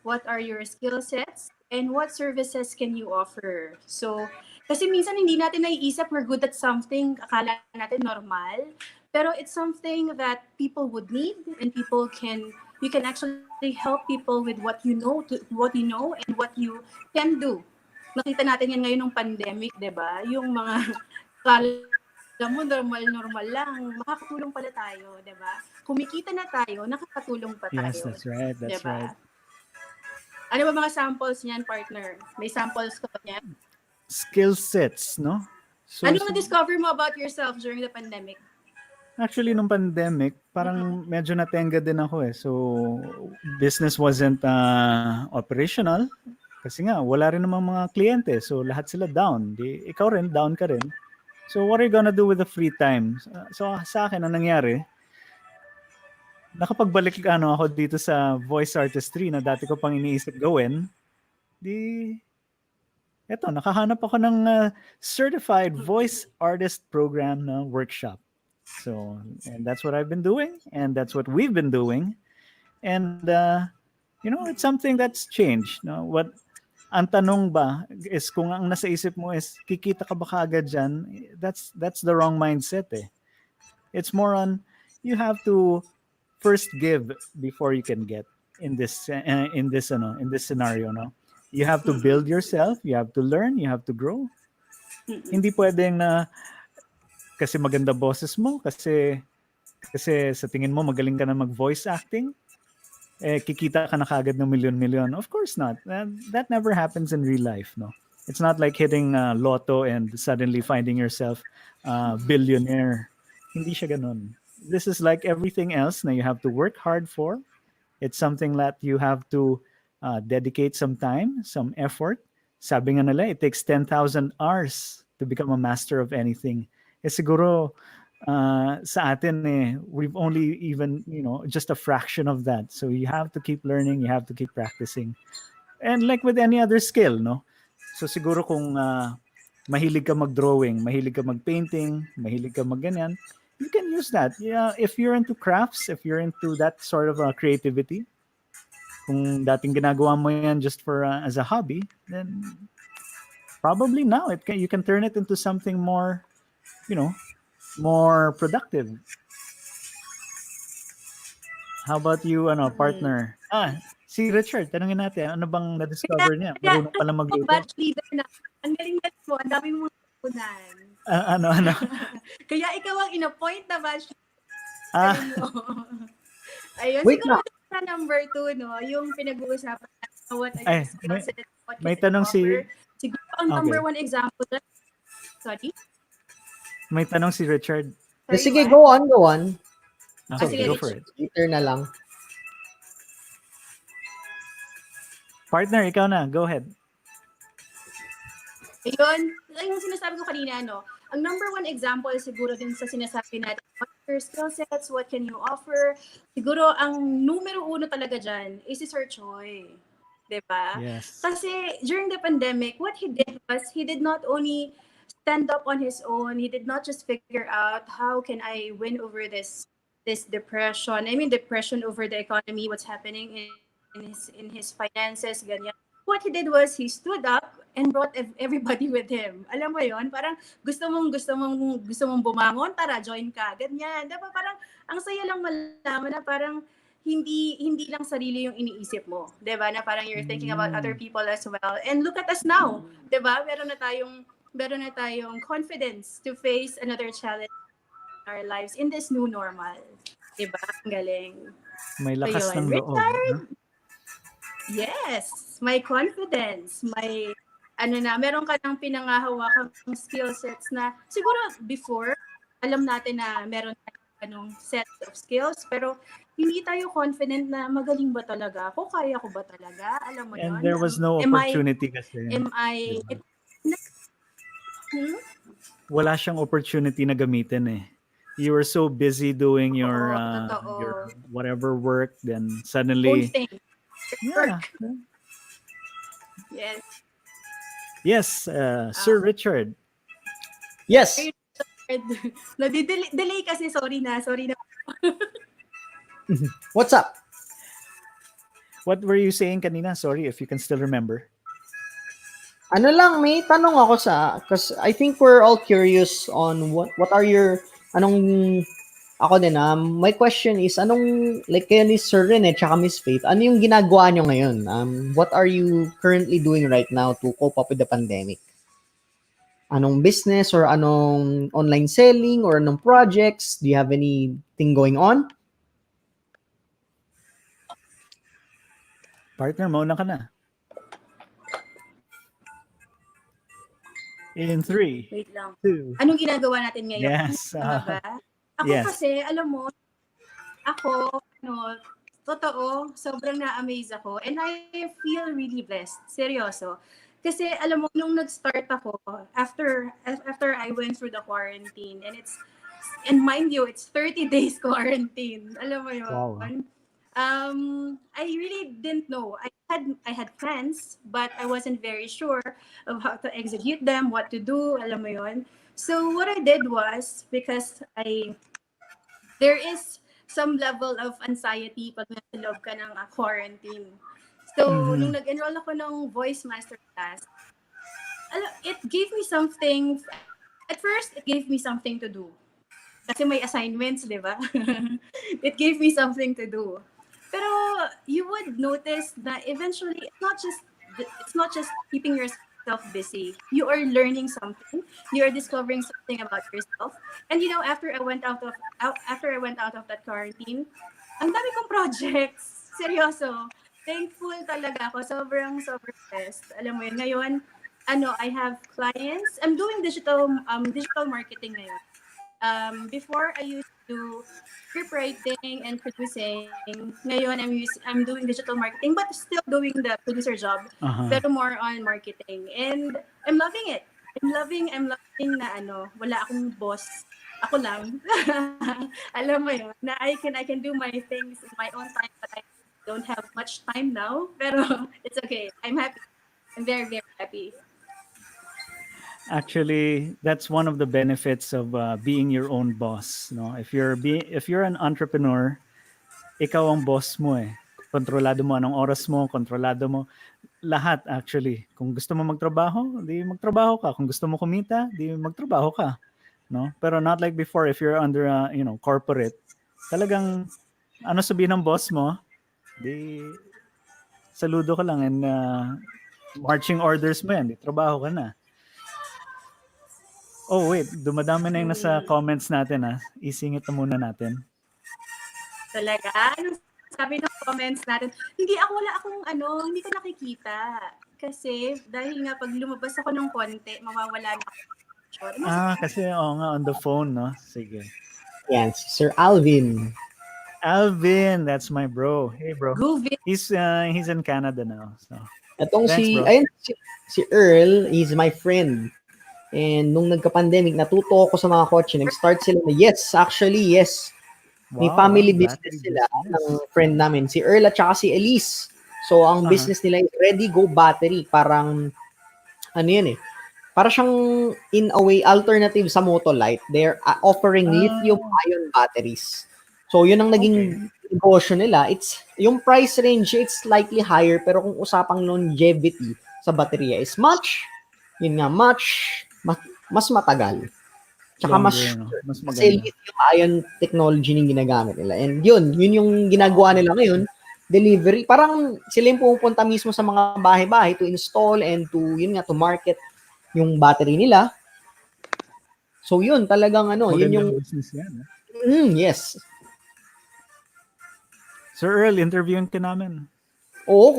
What are your skill sets and what services can you offer? So, kasi minsan hindi natin naiisip we're good at something, akala natin normal, pero it's something that people would need and you can actually help people with what you know and what you can do. Nakita natin yan ngayon ng pandemic, 'di ba? Yung mga alam mo, normal lang. Makakatulong pala tayo, di ba? Kumikita na tayo, nakakatulong pa tayo. Yes, that's right. That's diba? right. Ano ba mga samples niyan, partner? May samples ka ba niyan? Skill sets, no? So, ano na-discover mo about yourself during the pandemic? Actually, nung pandemic, parang medyo natenga din ako eh. So, business wasn't operational. Kasi nga, wala rin namang mga kliyente. So, lahat sila down. Ikaw rin, down ka rin. So what are you gonna do with the free time? So sa akin, ang nangyari, nakapagbalik ako dito sa voice artistry na dati ko pang iniisip gawin. Eto, nakahanap ako ng certified voice artist program na workshop. So, and that's what I've been doing, and that's what we've been doing. And it's something that's changed. No? Ang tanong ba is kung ang nasa isip mo is kikita ka ba kaagad dyan, that's the wrong mindset eh. It's more on you have to first give before you can get in this scenario, no? You have to build yourself, you have to learn, you have to grow. Hindi pwedeng na kasi maganda boses mo, kasi sa tingin mo magaling ka na mag-voice acting, kikita ka na kagad ng milyon-milyon. Of course not. That never happens in real life, no? It's not like hitting lotto and suddenly finding yourself billionaire. Hindi siya ganun. This is like everything else na you have to work hard for. It's something that you have to dedicate some time, some effort. Sabi nga nila, it takes 10,000 hours to become a master of anything. Siguro, sa atin we've only even, just a fraction of that. So you have to keep learning, you have to keep practicing. And like with any other skill, no? So siguro kung mahilig ka mag-drawing, mahilig ka mag-painting, mahilig ka mag-ganyan, you can use that. Yeah, if you're into crafts, if you're into that sort of creativity, kung dating ginagawa mo yan just for as a hobby, then probably now you can turn it into something more, more productive. How about you, partner? Si Richard, tanungin natin, ano bang na-discover niya? Marunong pala magluto. Batch leader na. Ang galing mo, ang dami mong tunan. Ano? Kaya ikaw ang in-appoint na batch Ah. Ayun, Wait siguro sa number 2, no, yung pinag-uusapan na what are your skills and what may can tanong you offer. si... Siguro ang number 1 example. Sorry? May tanong si Richard. Sorry, Sige, what? go on. Okay, go for it. Later na lang. Partner, ikaw na. Go ahead. Ayun, yung sinasabi ko kanina, no, ang number 1 example siguro din sa sinasabi natin, what are your skill sets, what can you offer? Siguro ang numero 1 talaga dyan is si Sir Choi. Diba? Yes. Kasi during the pandemic, what he did was, he did not only stand up on his own, he did not just figure out how can I win over this depression. I mean, depression over the economy, what's happening in his finances, ganyan. What he did was he stood up and brought everybody with him. Alam mo 'yon? Parang gusto mong bumangon, tara join ka. Ganyan. Diba? Parang ang saya lang malaman na parang hindi lang sarili yung iniisip mo. 'Di ba? Na parang you're thinking about other people as well. And look at us now. 'Di ba? Meron na tayong confidence to face another challenge in our lives in this new normal. 'Di ba? Ang galing. May lakas So, ng loob. Yes, may confidence, may meron ka ng pinangahawakang skill sets na siguro before alam natin na meron tayong set of skills pero hindi tayo confident na magaling ba talaga ako, kaya ko ba talaga, alam mo yun? And there was no opportunity kasi. Wala siyang opportunity na gamitin You were so busy doing your whatever work, then suddenly yeah. Yes. Yes, Sir Richard. Yes. Delay kasi, sorry na. What's up? What were you saying kanina? Sorry, if you can still remember. Ano lang, may tanong ako because I think we're all curious on what are your, ako din, my question is, like kayo ni Sir Ren tsaka Miss Faith, ano yung ginagawa nyo ngayon? What are you currently doing right now to cope up with the pandemic? Anong business or anong online selling or anong projects? Do you have anything going on? Partner, mauna ka na. In 3, Wait lang. 2. Anong ginagawa natin ngayon? Yes. Ako kasi, alam mo, totoo, sobrang na-amaze ako. And I feel really blessed. Seryoso. Kasi alam mo, nung nag-start ako, after I went through the quarantine, and mind you, it's 30 days quarantine. Alam mo yun? Wow. I really didn't know. I had plans, but I wasn't very sure of how to execute them, what to do, alam mo yun. So what I did was, because there is some level of anxiety pag nasa loob ka ng quarantine. So, nung nag-enroll ako ng voice masterclass, it gave me something, at first, it gave me something to do. Kasi may assignments, di ba? It gave me something to do. Pero you would notice that eventually, it's not just keeping yourself busy. You are learning something. You are discovering something about yourself. And after I went out of that quarantine, ang dami kong projects. Seryoso. Thankful talaga ako. Sobrang blessed. Alam mo yun, ngayon, I have clients. I'm doing digital marketing ngayon. Before I used to script writing and producing. Ngayon, I'm doing digital marketing, but still doing the producer job, pero more on marketing. And I'm loving it. I'm loving na wala akong boss Ako lang. Alam mo yun, na I can do my things in my own time, but I don't have much time now. Pero it's okay. I'm happy. I'm very, very happy. Actually, that's one of the benefits of being your own boss. No, if you're an entrepreneur, ikaw ang boss mo eh. Kontrolado mo anong oras mo, kontrolado mo lahat actually. Kung gusto mo magtrabaho, di magtrabaho ka. Kung gusto mo kumita, di magtrabaho ka. No? Pero not like before if you're under corporate. Talagang ano sabihin ng boss mo, di saludo ka lang and marching orders mo yan, di trabaho ka na. Oh wait, dumadami na yung nasa comments natin ha. Isingit na muna natin. Talaga? Anong sabi ng comments natin? Hindi ko nakikita. Kasi dahil nga pag lumabas ako ng konti, mawawala na ako. Kasi nga on the phone, no? Sige. Yan, si Sir Alvin. Alvin, that's my bro. Hey bro. Guvin. He's in Canada now. So. Itong si Earl, he's my friend. And nung nagka-pandemic, natuto ako sa mga kotse. Nag-start sila na, yes. May family business sila ng friend namin. Si Earl at saka si Elise. So, ang business nila is Ready Go Battery. Parang, ano yan eh. Para siyang, in a way, alternative sa Motolite. They're offering lithium-ion batteries. So, yun ang naging negosyo nila. Yung price range, it's slightly higher. Pero kung usapang longevity sa baterya is much mas matagal. Tsaka mas maganda. Kasi lithium-ion technology yung ginagamit nila. And yun yung ginagawa nila ngayon, delivery. Parang sila yung pupunta mismo sa mga bahay-bahay to install and to market yung battery nila. So yun, talagang yun yung business yan. Yes. Sir Earl, interviewin ka namin. Oo,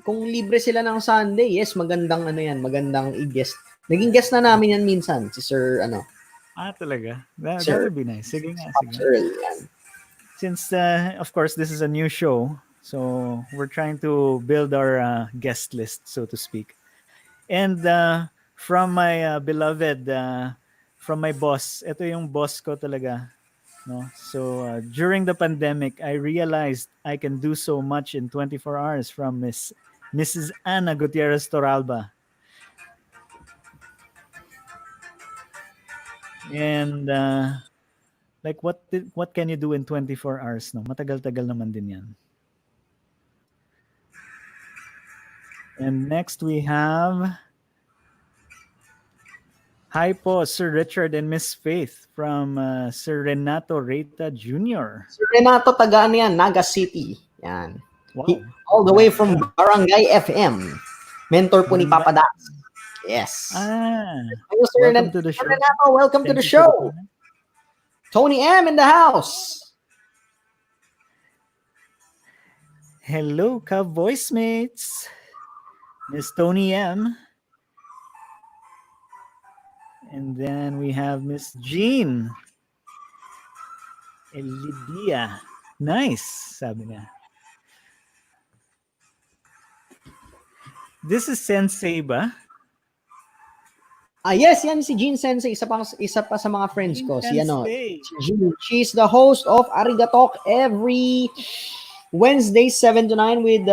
kung libre sila ng Sunday, yes, magandang i-guest. Naging guest na namin yan minsan, si Sir, talaga? That would be nice. Sige nga. Sir, Since, of course, this is a new show, so we're trying to build our guest list, so to speak. And from my beloved, from my boss, ito yung boss ko talaga. No? So, during the pandemic, I realized I can do so much in 24 hours from Mrs. Ana Gutierrez Toralba. And like what can you do in 24 hours, no? Matagal-tagal naman din 'yan. And next we have hi po, Sir Richard and Miss Faith from Sir Renato Reita Jr. Sir Renato, taga Naga City. Yan. Wow. All the way from Barangay FM. Mentor po ni Papa Dax. Yes. Welcome to the show. Renato, welcome to the show. Tony M in the house. Hello, ka-voice mates. Miss Tony M. And then we have Miss Jean. Elidia. Nice, sabi niya. This is Sensei ba? Yes, yan si Jean Sensei, isa pa sa mga friends ko. Si Jean. She's the host of Arigatalk every Wednesday 7 to 9 with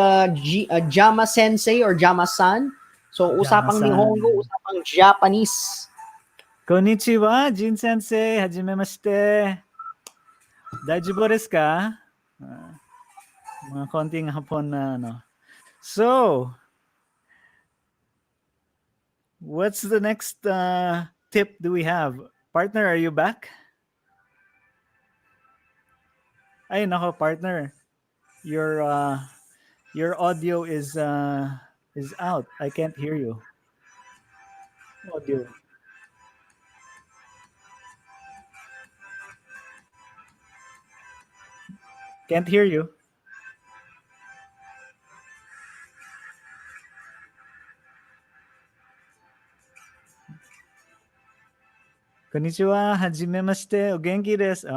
Jama Sensei or Jama-san. So, usapang Nihongo, usapang Japanese. Konnichiwa, Jean Sensei. Hajimemashite. Daijoubu desu ka? Mga konting hapon na So, what's the next tip do we have? Partner, are you back? Ay, nako, partner. Your audio is out. I can't hear you. Audio. Can't hear you. Konnichiwa, hajimemashite, o genki desu.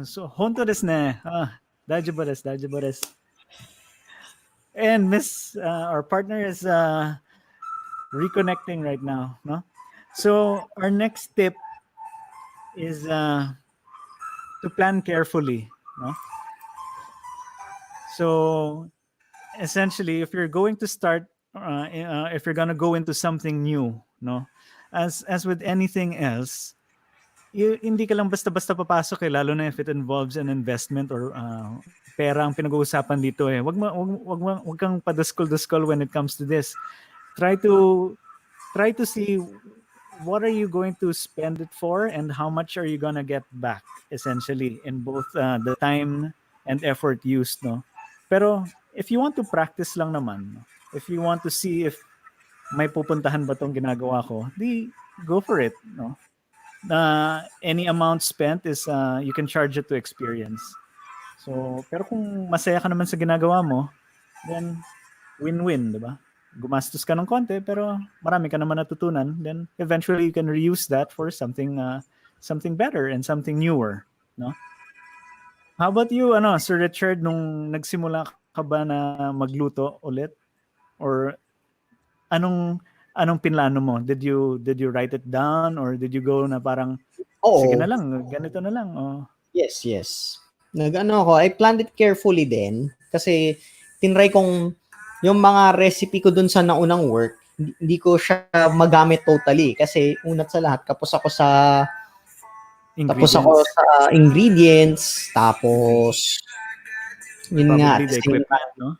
So, honto desu ne. Daijoubu desu, daijoubu desu. And our partner is reconnecting right now, no? So, our next tip is to plan carefully, no? So essentially, if you're going to start, if you're gonna go into something new, no, as with anything else, hindi ka lang basta-basta papasok lalo na if it involves an investment or pera ang pinag-uusapan dito wag kang paduskol-duskol when it comes to this. Try to see what are you going to spend it for and how much are you gonna get back essentially in both the time and effort used, no? Pero if you want to practice lang naman, no? If you want to see if may pupuntahan ba tong ginagawa ko, di go for it, no? Any amount spent is you can charge it to experience. So, pero kung masaya ka naman sa ginagawa mo, then win-win, di ba? Gumastos ka ng konti pero marami ka naman natutunan, then eventually you can reuse that for something something better and something newer, no? How about you, Sir Richard, nung nagsimula ka ba na magluto ulit, or anong pinlano mo? Did you write it down or did you go na parang sige na lang, ganito na lang? Oh. Yes. I planned it carefully din kasi tinry kong yung mga recipe ko dun sa naunang work, hindi ko siya magamit totally kasi unat sa lahat tapos ako sa ingredients, tapos yun nga, the equipment, no?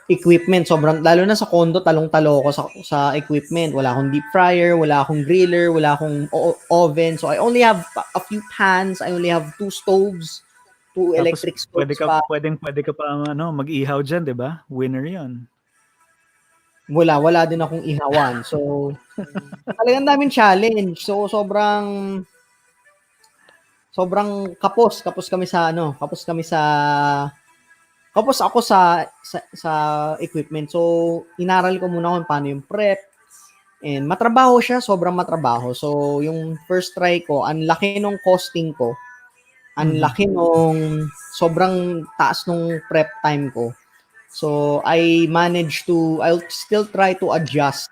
Equipment, sobrang, lalo na sa condo, talong-talo ako sa equipment. Wala akong deep fryer, wala akong griller, wala akong oven. So I only have a few pans, I only have 2 stoves, 2 electric stoves. Pwede ka pa mag-ihaw dyan, di ba? Winner yun. Wala din akong ihawan. So, talagang daming challenge. So, sobrang kapos ako sa equipment. So, inaral ko muna kung paano yung prep. And matrabaho siya, sobrang matrabaho. So, yung first try ko, ang laki nung costing ko. Ang laki nung sobrang taas nung prep time ko. So, I'll still try to adjust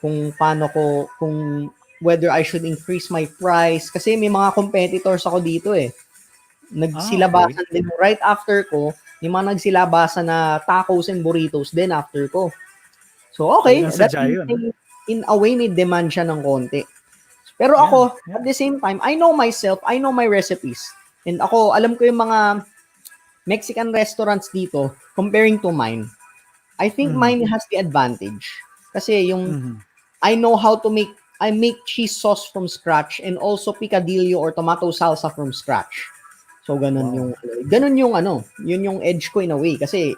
kung whether I should increase my price. Kasi may mga competitors ako dito Nagsilabasan din. Right after ko, may mga nagsilabasan na tacos and burritos din after ko. So, okay. In a way, may demand siya ng konti. Pero ako, at the same time, I know myself, I know my recipes. And ako, alam ko yung mga Mexican restaurants dito, comparing to mine. I think mine has the advantage. Kasi I know how to I make cheese sauce from scratch and also picadillo or tomato salsa from scratch. So, ganun yung edge ko in a way. Kasi,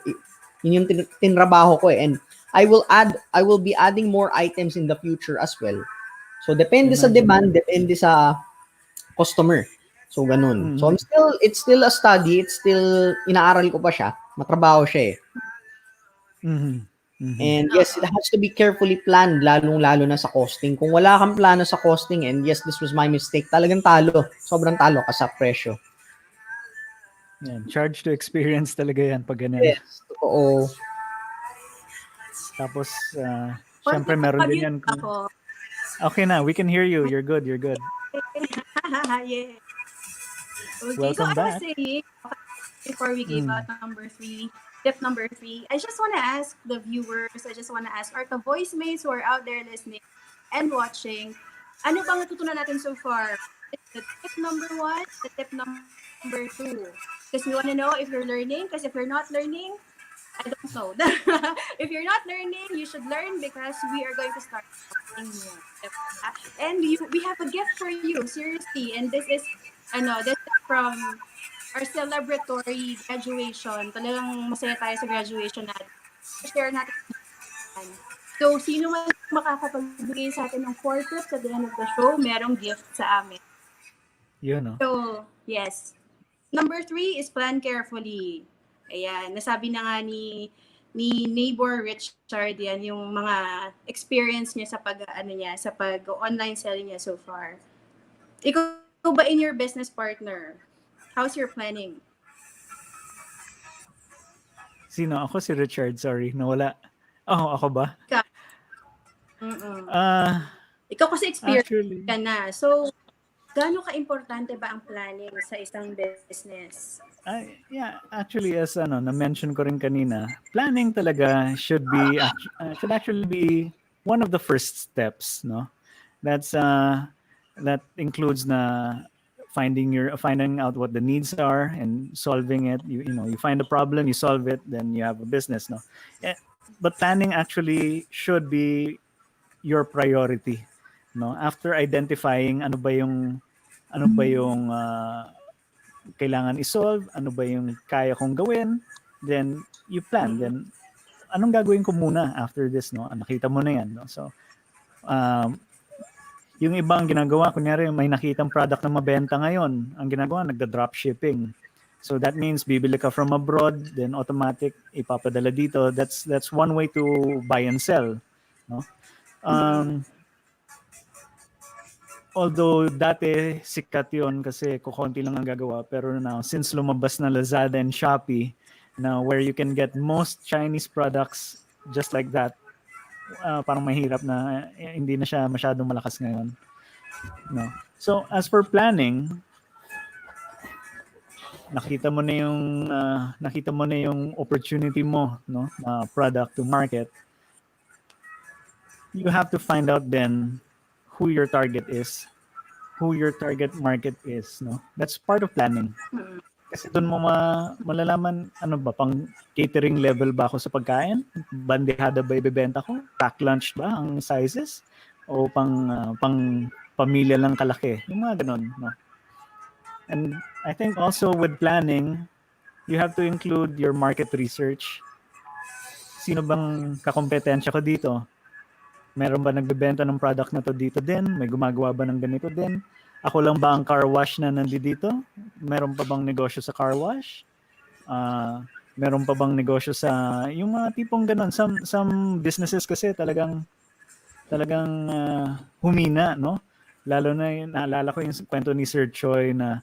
yun yung tinrabaho ko And I will be adding more items in the future as well. So, depende sa demand, depende sa customer. So, ganun. So, it's still a study. It's still, inaaral ko pa siya. Matrabaho siya And yes, it has to be carefully planned, lalong-lalo na sa costing. Kung wala kang plano sa costing, and yes, this was my mistake, talagang talo. Sobrang talo ka sa presyo. Yan, charge to experience talaga yan pag ganyan. Yes, totoo. Tapos, syempre meron din yan. Okay na, we can hear you. You're good. Yeah. Okay, Welcome back. I was saying, before we gave out tip number 3, I just want to ask the viewers, or the voice mates who are out there listening and watching, ano bang natutunan natin so far? The tip number 1, the tip number 2. Because we want to know if you're learning, because if you're not learning, I don't know. If you're not learning, you should learn because we are going to start something new. And we have a gift for you, seriously. And this is from our celebratory graduation. Talagang masaya tayo sa graduation natin. Share natin. So, sino man makakapagbigay sa atin ng 4 tips at the end of the show, merong gift sa amin. So, yes. Number 3 is plan carefully. Ayan, nasabi na nga ni neighbor Richard yan, yung mga experience niya sa pag-online selling niya so far. Ikaw ba in your business partner? How's your planning? Sino? Ako si Richard, sorry. Nawala. Ako ba? Ikaw kasi experience ka na. So gaano ka-importante ba ang planning sa isang business? Yeah, actually as na-mention ko rin kanina, planning talaga should actually be one of the first steps, no? That includes na finding out what the needs are and solving it. You find a problem, you solve it, then you have a business, no? But planning actually should be your priority, no? After identifying ano ba yung kailangan i-solve, ano ba yung kaya kong gawin, then you plan. Then anong gagawin ko muna after this, no? Nakita mo na yan, no? So yung ibang ginagawa, kunyari may nakitang product na mabenta ngayon, ang ginagawa, nagda-drop shipping. So that means bibili ka from abroad, then automatic ipapadala dito. That's one way to buy and sell, no? Although dati sikat yun kasi kukonti lang ang gagawa, pero now since lumabas na Lazada and Shopee, now where you can get most Chinese products just like that, parang mahirap na, hindi na siya masyadong malakas ngayon, no? So as for planning, nakita mo na yung opportunity mo, no, product to market. You have to find out then who your target is, who your target market is, no? That's part of planning. Kasi doon mo malalaman, ano ba, pang catering level ba ako sa pagkain? Bandehada ba ibebenta ko? Pack lunch ba ang sizes? O pang pamilya lang kalaki? Yung mga ganun, no? And I think also with planning, you have to include your market research. Sino bang kakompetensya ko dito? Meron ba nagbebenta ng product na to dito din? May gumagawa ba ng ganito din? Ako lang ba ang car wash na nandito? Meron pa bang negosyo sa car wash? Meron pa bang negosyo sa yung mga tipong ganun? Some businesses kasi talagang humina, no? Lalo na naalala ko yung kwento ni Sir Choi na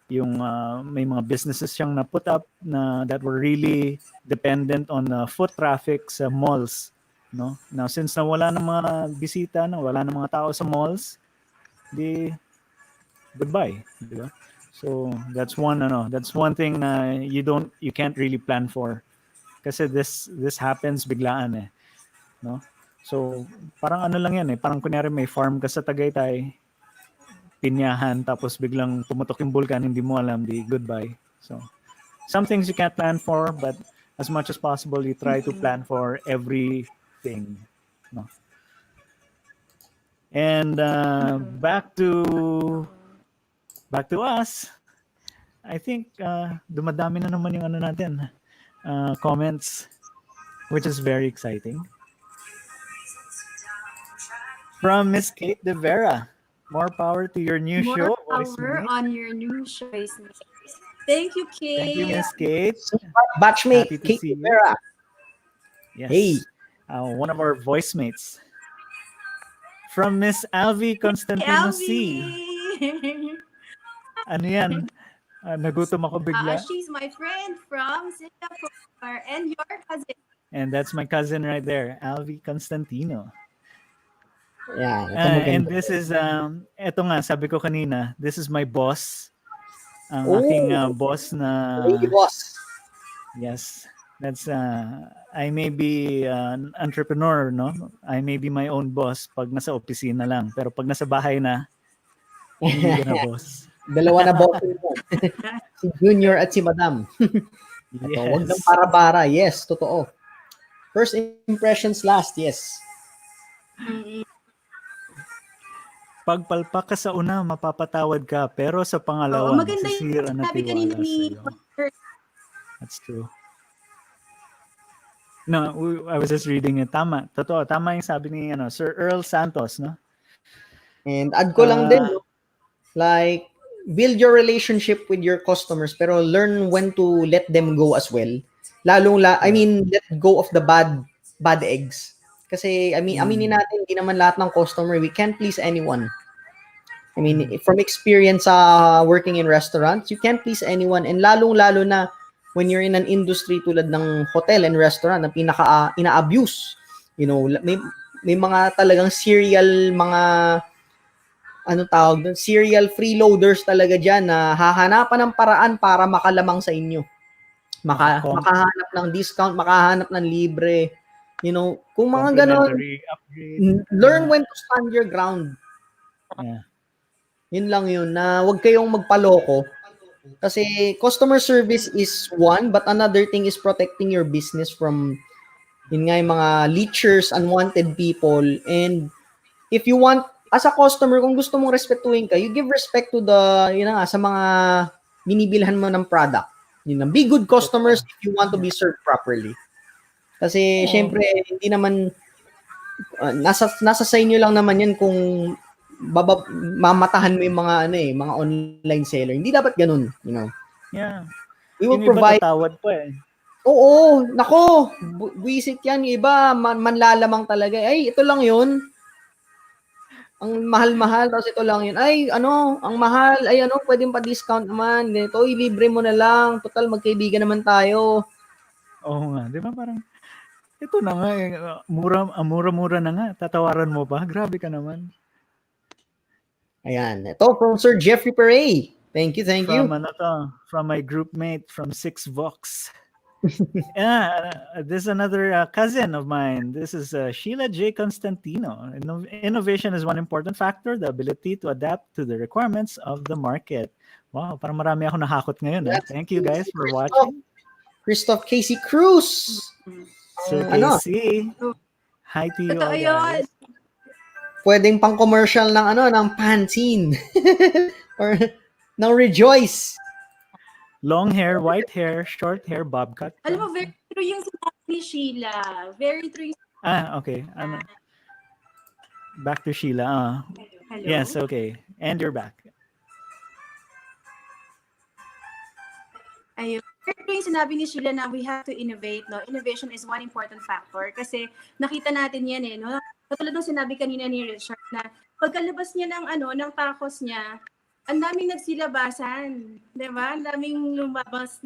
yung may mga businesses siyang na-put up na that were really dependent on foot traffic sa malls, no? Now since nawala ng mga bisita, wala ng mga tao sa malls, di goodbye, di ba? So that's one thing na you can't really plan for kasi this happens biglaan, no? So parang ano lang yan, parang kunyari may farm ka sa Tagaytay, pinyahan, tapos biglang pumutok yung bulkan, hindi mo alam, di goodbye. So some things you can't plan for, but as much as possible you try to plan for everything, no? And back to us. I think dumadami na naman yung natin comments, which is very exciting. From Miss Kate De Vera, more power to your new show. More power on your new show. Thank you, Kate. Thank you, Miss Kate. Batchmate Kate De Vera. Yes. Hey. One of our voice mates. From Miss Alvi Constantino C. Ano yan? Nagutom ako bigla. She's my friend from Singapore and your cousin. And that's my cousin right there, Alvi Constantino. Yeah. And this is, eto nga, sabi ko kanina, this is my boss. Ang aking boss na... Lady boss. Yes. That's, I may be an entrepreneur, no? I may be my own boss pag nasa opisina lang. Pero pag nasa bahay na, hindi ko na boss. Dalawa na boss mo. Si Junior at si Madam. Yes. Huwag nang para-para. Yes, totoo. First impressions last, yes. Pagpalpak ka sa una, mapapatawad ka. Pero sa pangalawa, masisira na tiwala sa'yo. That's true. No, I was just reading it. Tama. Totoo. Tama yung sabi ni Sir Earl Santos, no? And add ko lang din, no? Like, build your relationship with your customers pero learn when to let them go as well. Let go of the bad eggs. Kasi, aminin natin, hindi naman lahat ng customer, we can't please anyone. From experience working in restaurants, you can't please anyone. And lalong-lalo na when you're in an industry tulad ng hotel and restaurant na pinaka ina-abuse. May mga talagang serial mga ano tawag doon, serial freeloaders talaga dyan na hahanapan ng paraan para makalamang sa inyo. Makahanap ng discount, makahanap ng libre. You know, kung mga ganon, Complimentary upgrade. learn when to stand your ground. Yeah. Yun lang yun, na huwag kayong magpaloko. Kasi customer service is one, but another thing is protecting your business from, yun nga, yung mga leechers, unwanted people. And if you want, as a customer, kung gusto mong respetuhin ka, you give respect to the, yun nga, sa mga binibilhan mo ng product. Yun na, be good customers if you want to be served properly. Kasi, syempre, hindi naman, nasa sa inyo lang naman yan kung mamatahan mo yung mga, mga online seller. Hindi dapat ganun, you know. Yeah. We will yung provide. Iba tatawad pa eh. Oo, nako, visit yan. Yung iba, manlalamang talaga. Ay, ito lang yun. Ang mahal-mahal, tapos ito lang yun. Ay, ang mahal, ay pwedeng pa-discount naman. Ganito, libre mo na lang. Total, magkaibigan naman tayo. Oo nga, di ba parang, ito na nga eh, mura-mura na nga, tatawaran mo pa, grabe ka naman. Ayan, ito from Sir Jeffrey Perey. Thank you. From my group mate from 6 Vox. Yeah, this is another cousin of mine. This is Sheila J. Constantino. Innovation is one important factor, the ability to adapt to the requirements of the market. Wow, parang marami ako nahakot ngayon. Thank you guys for watching. Christoph Casey Cruz. Sir Casey. Hi to you all, guys. Pwedeng pang commercial ng ng Pantene or ng Rejoice. Long hair, white hair, short hair, bob cut. Alam mo, very true yung sinabi ni Sheila. Very true. Okay. Back to Sheila. Hello? Yes, okay. And you're back. Ayun. Very true yung sinabi ni Sheila na we have to innovate. No? Innovation is one important factor kasi nakita natin yan eh. No? Katulad ng sinabi kanina ni Richard na pagkalabas niya ng tacos niya, ang daming nagsilabasan, 'di ba? Ang daming lumabas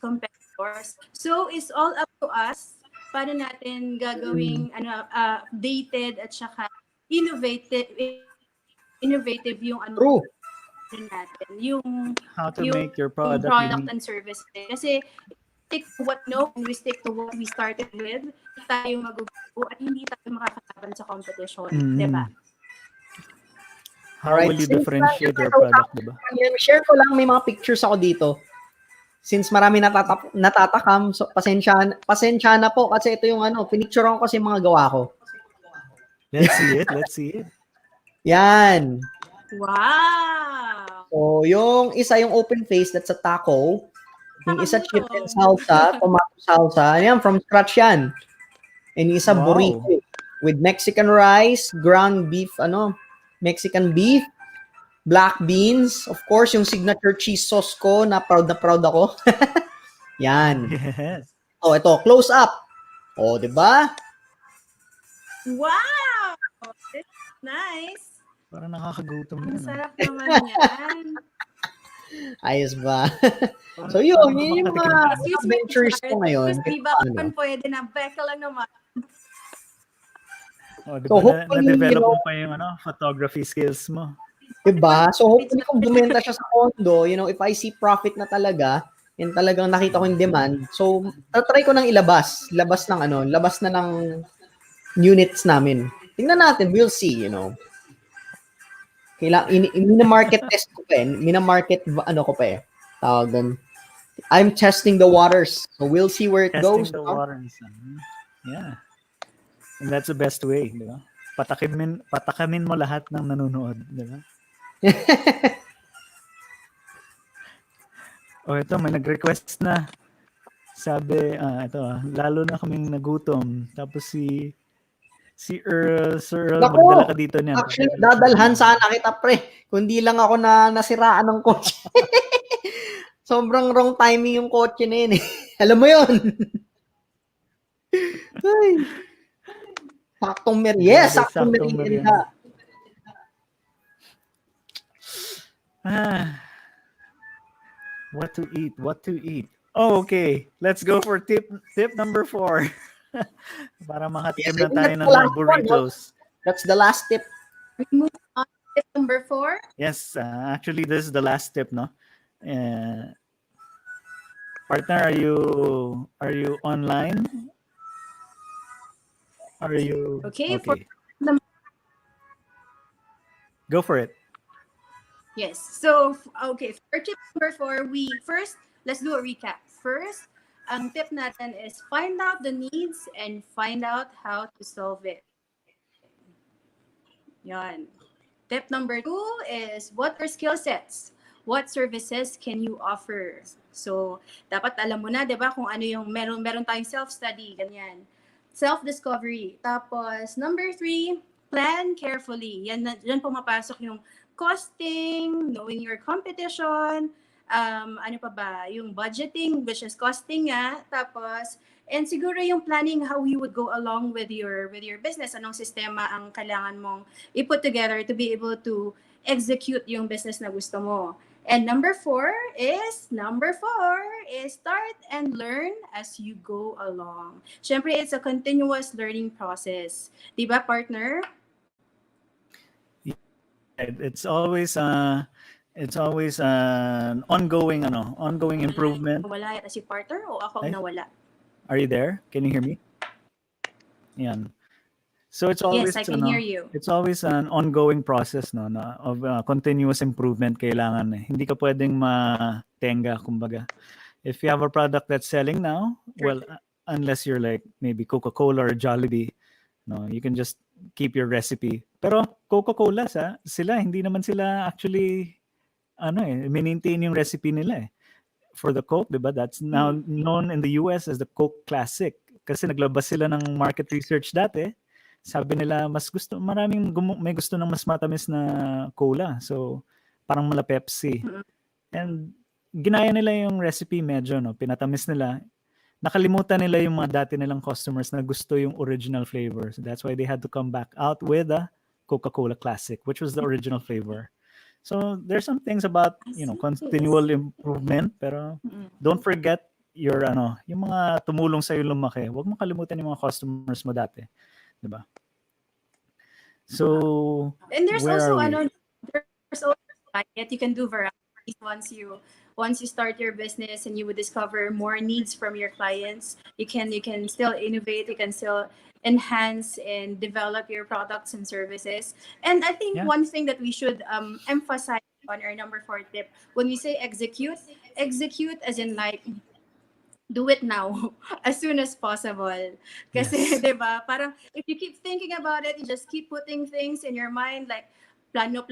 competitors. So it's all up to us paano natin gagawing updated at saka innovative yung natin, yung how to make your product unique. and service. Kasi stick to what we stick to what we started with, tayo magugulo at hindi tayo makakalaban sa competition, 'di ba? How will you differentiate your product, diba? Share ko lang, may mga pictures ako dito. Since marami natatakam, so pasensya na po kasi ito yung pinicturean ko kasi mga gawa ko. Let's see it. Yan. Wow! So, yung isa yung open face, that's a taco. Yung isa chicken salsa, tomato salsa. Yan, from scratch yan. And yung isa burrito with Mexican rice, ground beef, Mexican beef, black beans, of course, yung signature cheese sauce ko, na proud ako. Yan. Yes. Oh, ito, close up. Oh, 'di ba? Wow! That's nice. Parang nakakagutom Ang yun. sarap naman yan. Ayos ba? So yun yung mga adventures ko ngayon. Di ba pwede na beka lang naman? So na-develop mo pa yung photography skills mo. Diba? So hopefully kung bumenta siya sa condo, if I see profit na talaga, and talagang nakita ko yung demand, so try ko nang ilabas. Labas na ng units namin. Tingnan natin, we'll see, Mina-market test ko pa Mina-market ko pa Tawag doon. I'm testing the waters. So we'll see where it goes. Testing the waters. Yeah. And that's the best way, di ba? Patakamin mo lahat ng nanonood, di ba? Ito, may nag-request na. Sabi, lalo na kaming nagutom. Tapos si Sir Earl, magdala ka dito niyan. Actually, dadalhan sana kita, pre. Kundi lang ako na nasiraan ng kotse. Sobrang wrong timing yung kotse na yun. Alam mo yun? Ay. Saktong merienda. Yes, saktong merienda. What to eat? Oh, okay. Let's go for tip number 4. Para makatikim na tayo ng mga burritos. That's the last tip. We move on tip number 4? Yes, actually, this is the last tip, no? Partner, are you online? Are you Okay, okay? Go for it. yes. So, okay, for tip number 4, let's do a recap. First, ang tip natin is find out the needs and find out how to solve it. Yan. Tip number 2 is what are skill sets? What services can you offer? So, dapat alam mo na, 'di ba, kung ano yung meron tayong self-study, ganyan. Self-discovery. Tapos, number 3, plan carefully. Yan pumapasok yung costing, knowing your competition, ano pa ba, yung budgeting, which is costing nga. Tapos, and siguro yung planning how you would go along with your business, anong sistema ang kailangan mong i-put together to be able to execute yung business na gusto mo. And number 4 is start and learn as you go along. Syempre, it's a continuous learning process. Diba, partner? It's always an ongoing improvement. Wala yata si partner o ako ang nawala? Are you there? Can you hear me? Yan. So it's always yes, I can hear you. It's always an ongoing process of continuous improvement kailangan eh. Hindi ka pwedeng matenga kumbaga. If you have a product that's selling now, well, unless you're like maybe Coca-Cola or Jollibee, you can just keep your recipe. Pero Coca-Cola sila hindi naman sila actually maintain yung recipe nila eh. For the Coke, diba? That's now known in the US as the Coke Classic. Kasi naglabas sila ng market research dati. Sabi nila, may gusto ng mas matamis na cola. So, parang mala Pepsi. And ginaya nila yung recipe medyo, pinatamis nila. Nakalimutan nila yung mga dati nilang customers na gusto yung original flavor. So that's why they had to come back out with a Coca-Cola Classic, which was the original flavor. So there's some things about, continual improvement, pero don't forget yung mga tumulong sa iyo lumaki. Huwag mo kalimutan yung mga customers mo dati. Diba? So, and there's also you can do varieties once you start your business and you would discover more needs from your clients. You can still innovate, you can still enhance and develop your products and services. And I think one thing that we should emphasize on our number 4 tip, when we say execute as in like do it now as soon as possible. Kasi, diba, parang if you keep thinking about it, you just keep putting things in your mind like plano.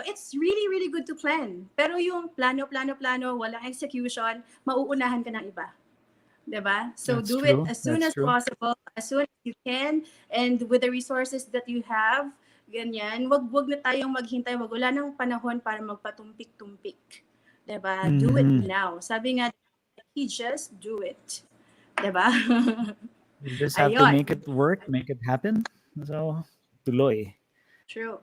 It's really, really good to plan. Pero yung plano, walang execution, mauunahan ka ng iba. Diba? So do it as soon as possible, as soon as you can, and with the resources that you have, ganyan. Wag na tayong maghintay, wala nang panahon para magpatumpik-tumpik. Diba? Do it now. Sabi nga, he just do it. Diba? You just have to make it work, make it happen. So, tuloy. True.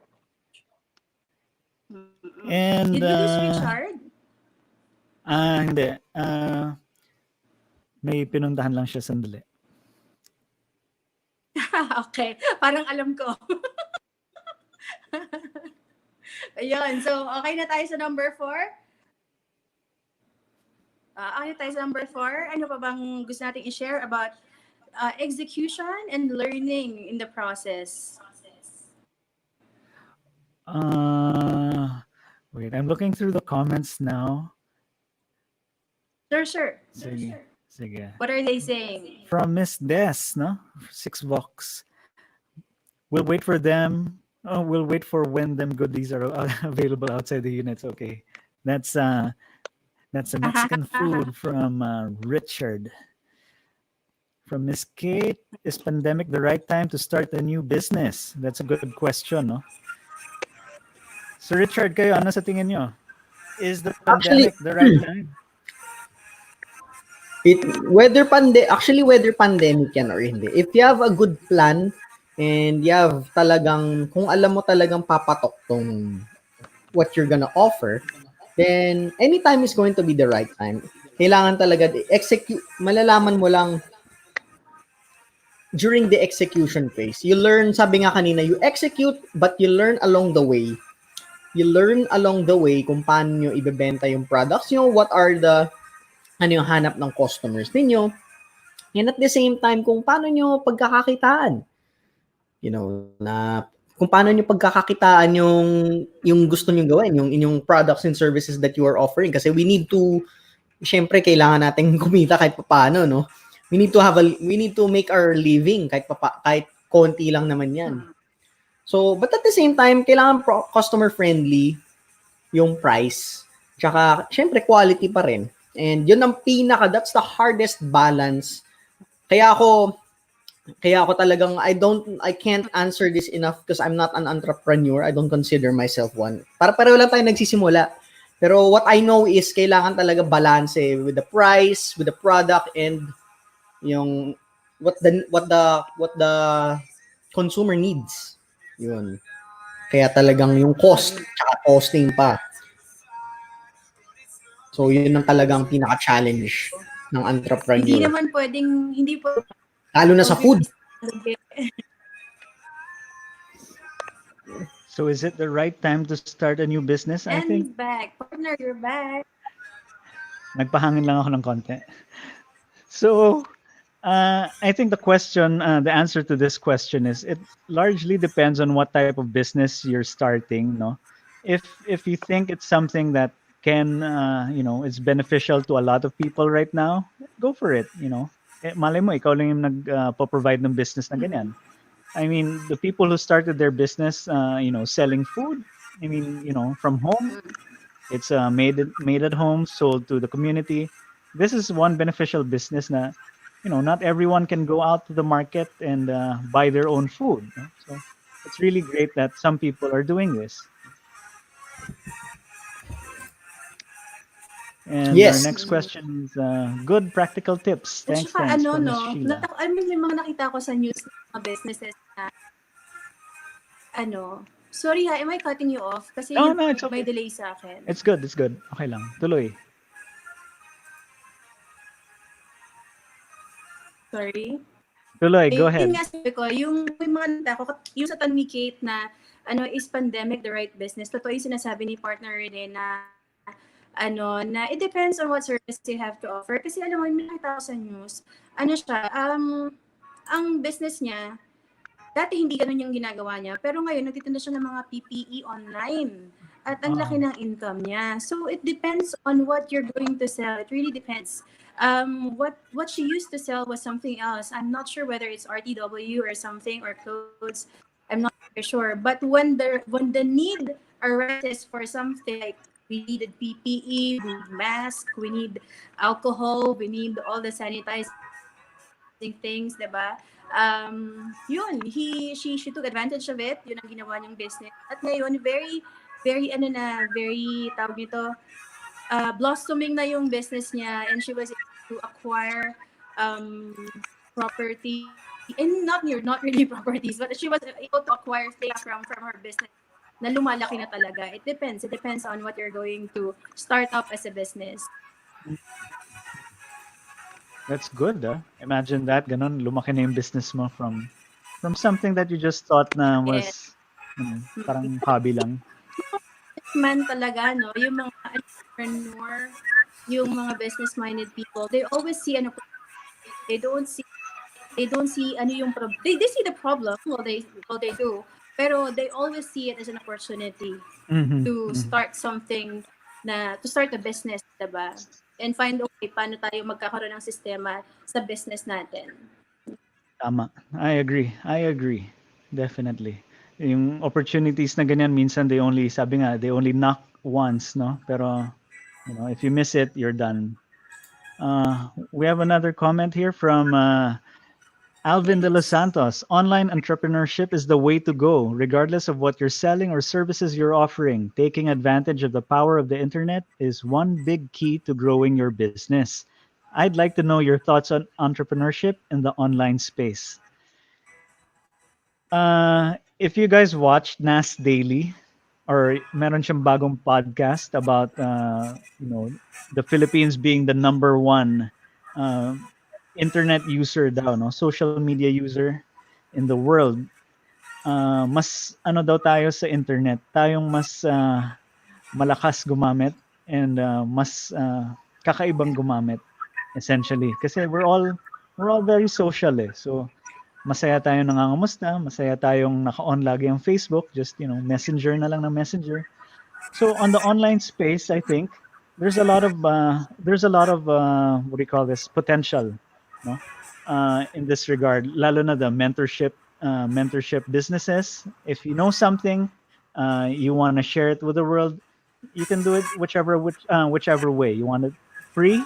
And did you lose Richard? Hindi. May pinuntahan lang siya sandali. Okay. Parang alam ko. Ayun. So, okay na tayo sa number 4? Ano pa bang gusto natin i-share about execution and learning in the process? Wait, I'm looking through the comments now. Sure. Sige. What are they saying? From Miss Des, 6 bucks. We'll wait for them. We'll wait for when them goodies are available outside the units. Okay. That's a Mexican food from Richard. From Miss Kate, is pandemic the right time to start a new business? That's a good question, no? So Richard, kayo, ano sa tingin nyo? Is the pandemic the right time? Whether pandemic yan or hindi. If you have a good plan and you have kung alam mo talagang papatok tong what you're gonna offer, then anytime is going to be the right time. Kailangan talaga execute, malalaman mo lang during the execution phase. You learn, sabi nga kanina, you execute but you learn along the way you learn along the way kung paano nyo ibebenta yung products nyo, what are the, yung hanap ng customers ninyo, and at the same time, kung paano nyo pagkakakitaan. Na kung paano nyo pagkakakitaan yung gusto nyo gawin, yung inyong products and services that you are offering. Kasi we need to, syempre, kailangan natin kumita kahit paano, no? We need to make our living kahit konti lang naman yan. So, but at the same time, kailangan customer friendly yung price. Tsaka, syempre, quality pa rin. And yun ang that's the hardest balance. Kaya ako talagang, I can't answer this enough because I'm not an entrepreneur. I don't consider myself one. Pareho lang tayo nagsisimula. Pero what I know is kailangan talaga balance with the price, with the product, and yung what the consumer needs. Yun. Kaya talagang yung cost, tsaka costing pa. So, yun ang talagang pinaka-challenge ng entrepreneur. Hindi naman pwedeng, lalo na sa food. So is it the right time to start a new business? I think. Back. Partner, you're back. Nagpahangin lang ako ng konti. So, I think the answer to this question is it largely depends on what type of business you're starting, no? If you think it's something that can, it's beneficial to a lot of people right now, go for it, malay mo, ikaw lang yung nag-provide ng business na ganyan. I mean, the people who started their business, selling food, from home, it's made at home, sold to the community. This is one beneficial business na, not everyone can go out to the market and buy their own food. So it's really great that some people are doing this. And yes. Our next question is good practical tips. Thanks, Sheila. May mga nakita ko sa news ng mga businesses na sorry am I cutting you off? Kasi no, it's okay. May delay sa akin. It's good. Okay lang. Tuloy. Sorry. Tuloy, go ahead. Yung nga sabi ko, yung mga nakita ko, yung sa tanong ni Kate na is pandemic the right business? Totoo yung sinasabi ni partner rin na na it depends on what service you have to offer. Kasi alam mo, may nakita ko sa news, ang business niya, dati hindi ganun yung ginagawa niya, pero ngayon nagtitinda siya ng mga PPE online. At ang laki ng income niya. So it depends on what you're going to sell. It really depends. What she used to sell was something else. I'm not sure whether it's RTW or something or clothes. I'm not sure. But when the need arises for something like we needed PPE, we need mask, we need alcohol, we need all the sanitizing things, diba? She took advantage of it. Yun ang ginawa niyang business. At ngayon, very tawag nito, blossoming na yung business niya, and she was able to acquire property, and not really properties, but she was able to acquire things from her business na lumalaki na talaga. It depends on what you're going to start up as a business. That's good, Imagine that, ganun, lumaki na yung business mo from something that you just thought na was parang hobby lang. Man talaga, no? Yung mga entrepreneur, yung mga business-minded people, they always see they don't see yung problem. They see the problem, well they do. Pero they always see it as an opportunity to start something to start a business, diba? And find paano tayo magkakaroon ng sistema sa business natin. Tama. I agree. Definitely. Yung opportunities na ganyan, minsan they only knock once, no? Pero, if you miss it, you're done. We have another comment here from Alvin de los Santos. Online entrepreneurship is the way to go, regardless of what you're selling or services you're offering. Taking advantage of the power of the internet is one big key to growing your business. I'd like to know your thoughts on entrepreneurship in the online space. If you guys watched Nas Daily, or meron siyang bagong podcast about the Philippines being the number one internet user daw, no, social media user in the world. mas ano daw tayo sa internet, tayong mas malakas gumamit and mas kakaibang gumamit essentially kasi we're all very social eh. So masaya tayong nangangamusta, masaya tayong naka-on lagi ang Facebook, just messenger na lang ng messenger. So on the online space, I think there's a lot of what do you call this, potential, no? In this regard, lalo na the mentorship businesses. If you know something, you want to share it with the world, you can do it whichever way you want it. Free,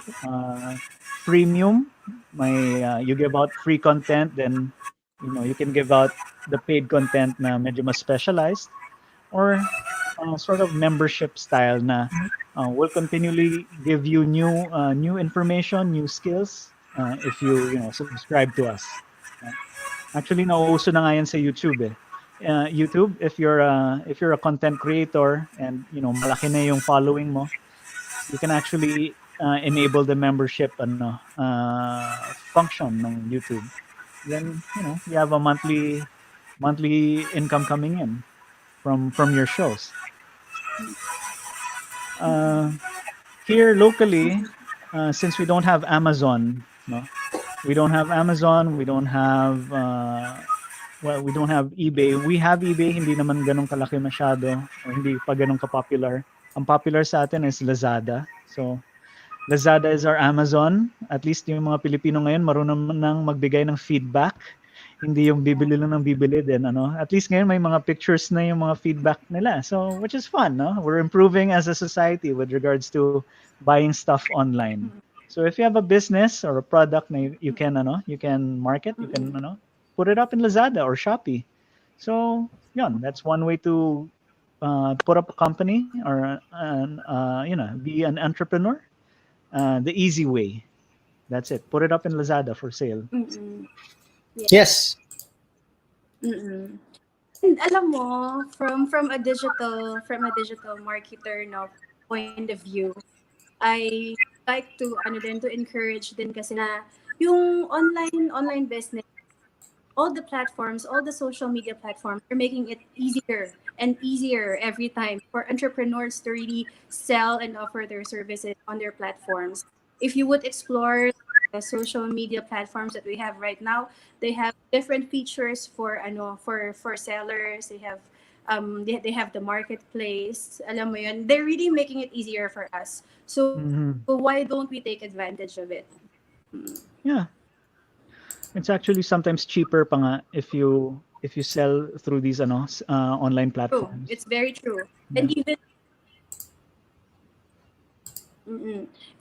freemium. You give out free content, then you can give out the paid content na medyo mas specialized, or sort of membership style na will continually give you new information, new skills if you subscribe to us. Actually, nauuso na nga yan sa YouTube eh. YouTube, if you're a content creator and malaki na yung following mo, you can actually enable the membership function ng YouTube. Then you have a monthly income coming in from your shows. Here locally, since we don't have Amazon, we don't have we don't have eBay. We have eBay, hindi naman ganun kalaki masyado, o hindi pa ganun ka-popular. Ang popular sa atin is Lazada. So Lazada is our Amazon. At least yung mga Pilipino ngayon marunong nang magbigay ng feedback. Hindi yung bibili lang ng bibili din, At least ngayon may mga pictures na yung mga feedback nila. So, which is fun, no? We're improving as a society with regards to buying stuff online. So, if you have a business or a product na you can market, you can, put it up in Lazada or Shopee. So, that's one way to put up a company or, be an entrepreneur. The easy way. That's it. Put it up in Lazada for sale. Mm-mm. Yes. Mm-mm. And alam mo, from a digital marketer point of view, I like to encourage din kasi na yung online business, all the platforms, all the social media platforms are making it easier and easier every time for entrepreneurs to really sell and offer their services on their platforms. If you would explore the social media platforms that we have right now, they have different features for sellers. They have they have the marketplace. Alam mo yun, they're really making it easier for us. So why don't we take advantage of it? Yeah. It's actually sometimes cheaper pa nga if you sell through these online platforms. True. It's very true. Yeah.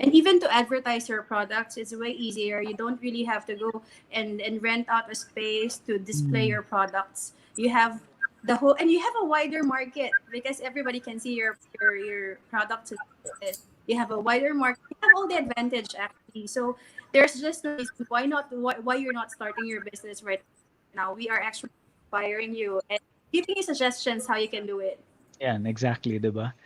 And even to advertise your products, it's way easier. You don't really have to go and rent out a space to display your products. You have you have a wider market because everybody can see your products. You have a wider market. You have all the advantage actually. So there's just no reason why you're not starting your business right now. We are actually inspiring you and giving you suggestions how you can do it. Yeah, exactly, diba?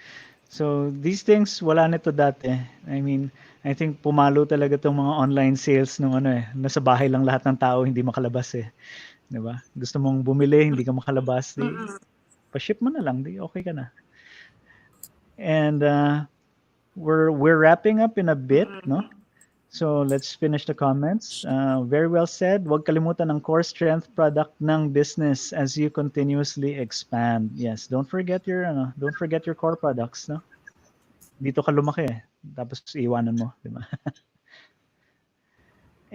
So these things wala nito dati. I mean, I think pumalo talaga tong mga online sales nung nasa bahay lang lahat ng tao, hindi makalabas eh. 'Di ba? Gusto mong bumili, hindi ka makalabas, pa-ship mo na lang, di okay ka na. And we're wrapping up in a bit, no? So let's finish the comments. Very well said. Huwag kalimutan ang core strength product ng business as you continuously expand. Yes, don't forget your core products, no? Dito ka lumaki eh. Tapos iwanan mo, di ba?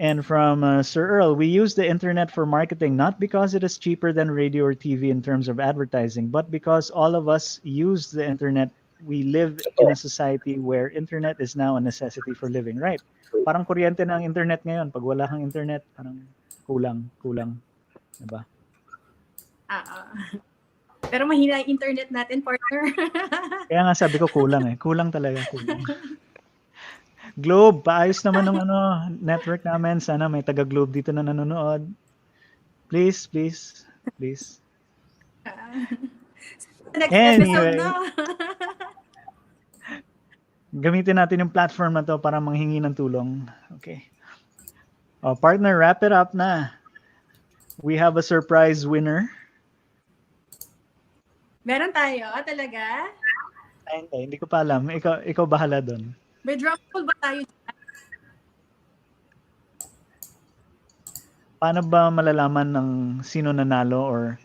And from Sir Earl, we use the internet for marketing not because it is cheaper than radio or TV in terms of advertising, but because all of us use the internet. We live in a society where internet is now a necessity for living, right? Parang kuryente na ang internet ngayon. Pag wala kang internet, parang kulang. Diba? Pero mahina yung internet natin, partner. Kaya nga sabi ko kulang eh. Kulang talaga. Globe, paayos naman ng network namin. Sana may taga-Globe dito na nanonood. Please. Next episode na. Gamitin natin yung platform na to para manghingi ng tulong. Okay. Partner, wrap it up na. We have a surprise winner. Meron tayo, talaga? Ay, hindi ko pa alam. Ikaw bahala doon. May drum roll ba tayo? Paano ba malalaman ng sino nanalo or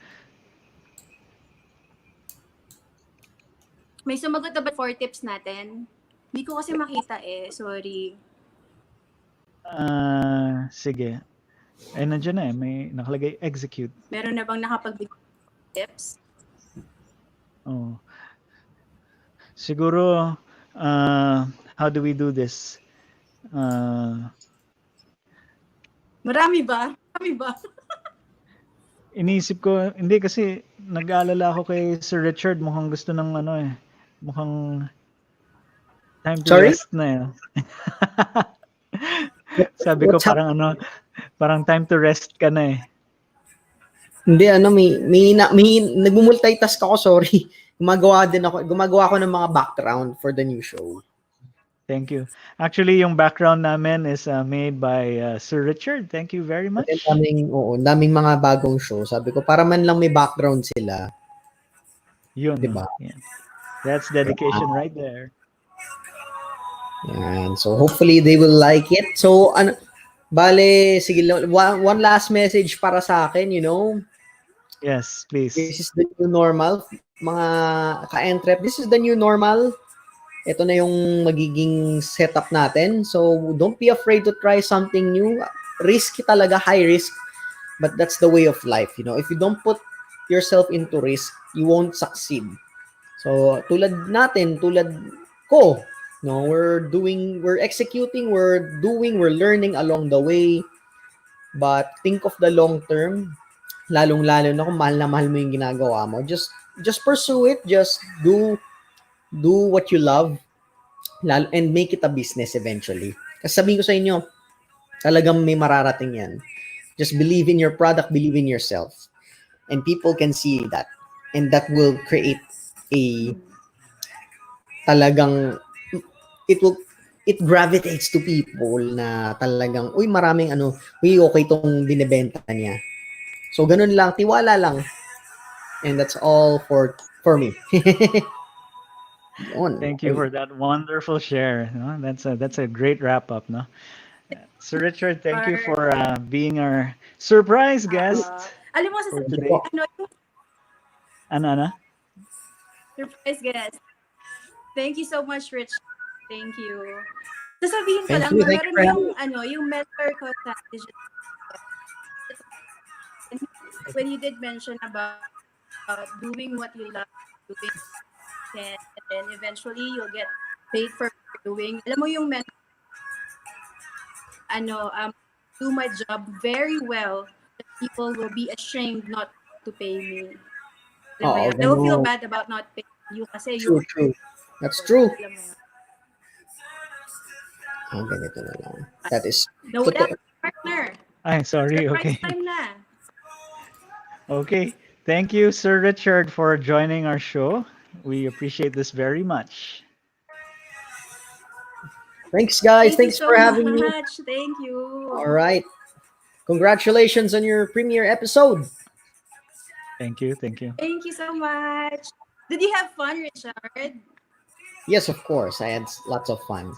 May sumagot na ba 4 tips natin? Hindi ko kasi makita sorry. sige. Ay, nandiyan na may nakalagay execute. Meron na bang nakapagbigay tips? Oh. Siguro, how do we do this? Marami ba? Iniisip ko, hindi kasi nag-aalala ako kay Sir Richard, mukhang gusto ng mukhang time to rest na Sabi ko parang time to rest ka na Hindi, may nagmumultitask ako, sorry. Gumagawa ako ng mga background for the new show. Thank you. Actually, yung background namin is made by Sir Richard. Thank you very much. Daming mga bagong show. Sabi ko, para man lang may background sila. Yun. Diba? Yeah. That's dedication right there. Yan. So, hopefully, they will like it. So, sige, one last message para sa akin, Yes, please. This is the new normal. Mga ka-entrep, this is the new normal. Ito na yung magiging setup natin. So, don't be afraid to try something new. Risky talaga, high risk. But that's the way of life, If you don't put yourself into risk, you won't succeed. So, tulad ko, we're executing, we're learning along the way. But think of the long term. Lalong-lalo na kung mahal na mahal mo yung ginagawa mo. Just pursue it. Just do what you love and make it a business eventually. Kasi sabihin ko sa inyo, talagang may mararating yan. Just believe in your product, believe in yourself. And people can see that. And that will create it gravitates to people na talagang, maraming okay tong binibenta niya. So, ganun lang, tiwala lang. And that's all for me. Thank you for that wonderful share. No? That's a great wrap up, no? Sir Richard, thank you for being our surprise guest. Alam mo for today. Ano? Surprise guest. Thank you so much, Rich. Thank you. Sasabihin ko lang, meron yung mentor ko sa digital. When you did mention about doing what you love doing, and then eventually you'll get paid for doing. Alam mo yung do my job very well, that people will be ashamed not to pay me. I don't feel bad about not paying you kasi true. That's true. Ganito na lang. That is partner. Ay, sorry. Okay. Time na. Okay. Thank you, Sir Richard, for joining our show. We appreciate this very much. Thanks, guys. Thanks for having me. Thank you. All right. Congratulations on your premiere episode. Thank you. Thank you so much. Did you have fun, Richard? Yes, of course. I had lots of fun.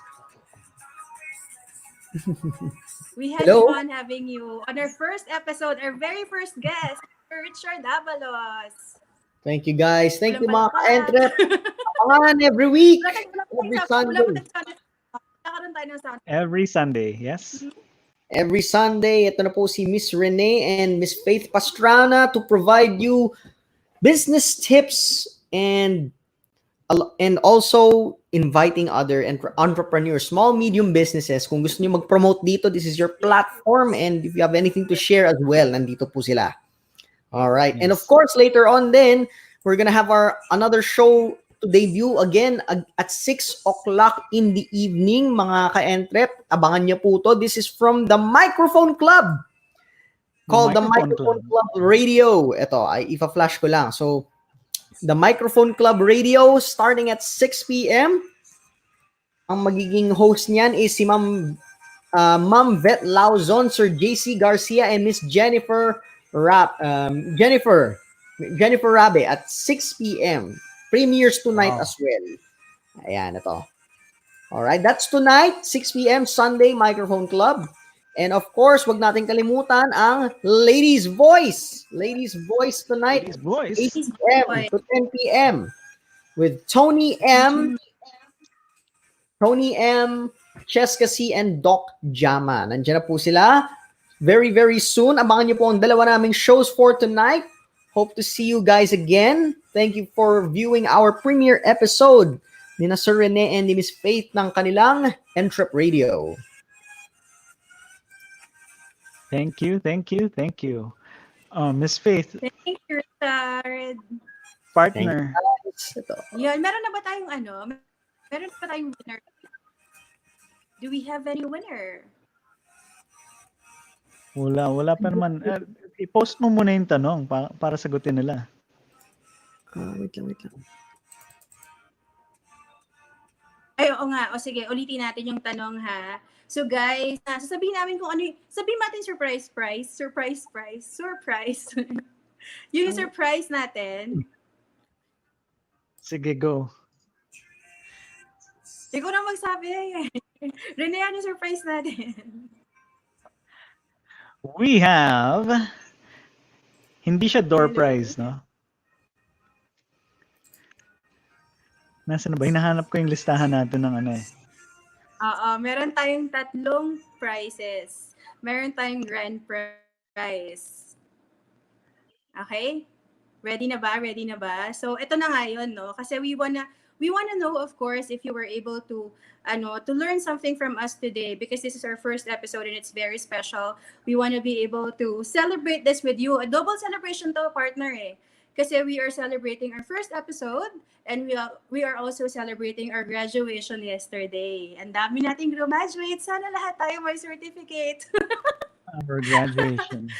We had fun having you on our first episode, our very first guest, Richard Avalos. Thank you, guys. Thank you, mga ka-entrep. Every week. Every Sunday. Every Sunday, yes. Every Sunday, ito na po si Miss Renee and Miss Faith Pastrana to provide you business tips and also inviting other entrepreneurs, small, medium businesses. Kung gusto niyo mag-promote dito, this is your platform. And if you have anything to share as well, nandito po sila. All right. Yes. And of course, later on then, we're gonna have another show to debut again at 6 o'clock in the evening, mga ka-entrep. Abangan niyo po to. This is from the Microphone Club called the Microphone Club Radio. Ito, ay ipa-flash ko lang. So, the Microphone Club Radio starting at 6 p.m. Ang magiging host niyan is si Ma'am Vet Lauzon, Sir JC Garcia, and Miss Jennifer. Jennifer Rabe at 6 p.m. Premieres tonight as well. Ayan, ito. Alright, that's tonight, 6 p.m. Sunday, Microphone Club. And of course, wag natin kalimutan ang Ladies Voice. Ladies Voice tonight, 8 p.m. to 10 p.m. with Tony M., Cheska C, and Doc Jama. Nandiyan na po sila. Very, very soon. Abangan niyo po ang dalawa naming shows for tonight. Hope to see you guys again. Thank you for viewing our premiere episode ni na Sir Rene and ni Miss Faith ng kanilang EntrepRadio. Thank you. Miss Faith, Thank you, Richard. partner. Yun, meron na ba tayong meron pa tayong winner? Do we have any winner? Wala pa naman. I-post mo muna yung tanong para sagutin nila. Wait lang. Ay, oo nga. O sige, ulitin natin yung tanong ha. So guys, sasabihin namin kung ano sabihin natin surprise prize. Yung surprise natin. Sige, go. Ikaw na magsabi. Rene, ano yung surprise natin? We have, hindi siya door prize, no? Nasaan na ba? Hinahanap ko yung listahan natin ng ano eh. Meron tayong 3 prizes. Meron tayong grand prize. Okay? Ready na ba? So, ito na nga yun, no? Kasi we wanna know, of course, if you were able to learn something from us today, because this is our first episode and it's very special. We want to be able to celebrate this with you. A double celebration to, partner eh. Kasi we are celebrating our first episode and we are also celebrating our graduation yesterday. Ang dami nating graduate. Sana lahat tayo may certificate. Our graduation.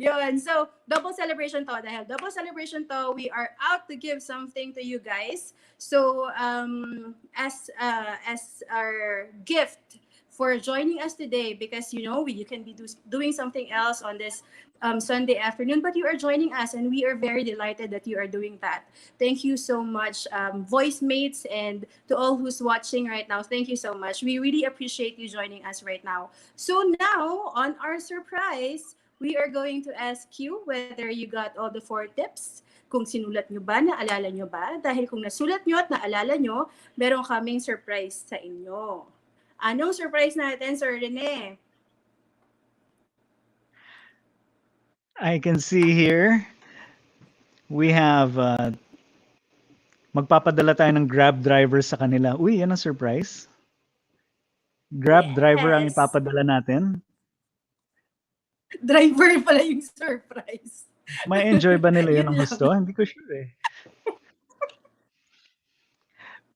Yun. So, double celebration to. Dahil double celebration to, we are out to give something to you guys. So, as our gift for joining us today, because you can be doing something else on this Sunday afternoon, but you are joining us and we are very delighted that you are doing that. Thank you so much, voice mates, and to all who's watching right now. Thank you so much. We really appreciate you joining us right now. So now, on our surprise, we are going to ask you whether you got all the 4 tips. Kung sinulat nyo ba, naalala nyo ba? Dahil kung nasulat nyo at naalala nyo, meron kaming surprise sa inyo. Anong surprise natin, Sir Rene? I can see here, we have, magpapadala tayo ng Grab driver sa kanila. Uy, yan ang surprise. Grab driver ang ipapadala natin. Driver pala yung surprise. May enjoy ba nila yun ang gusto? Hindi ko sure eh.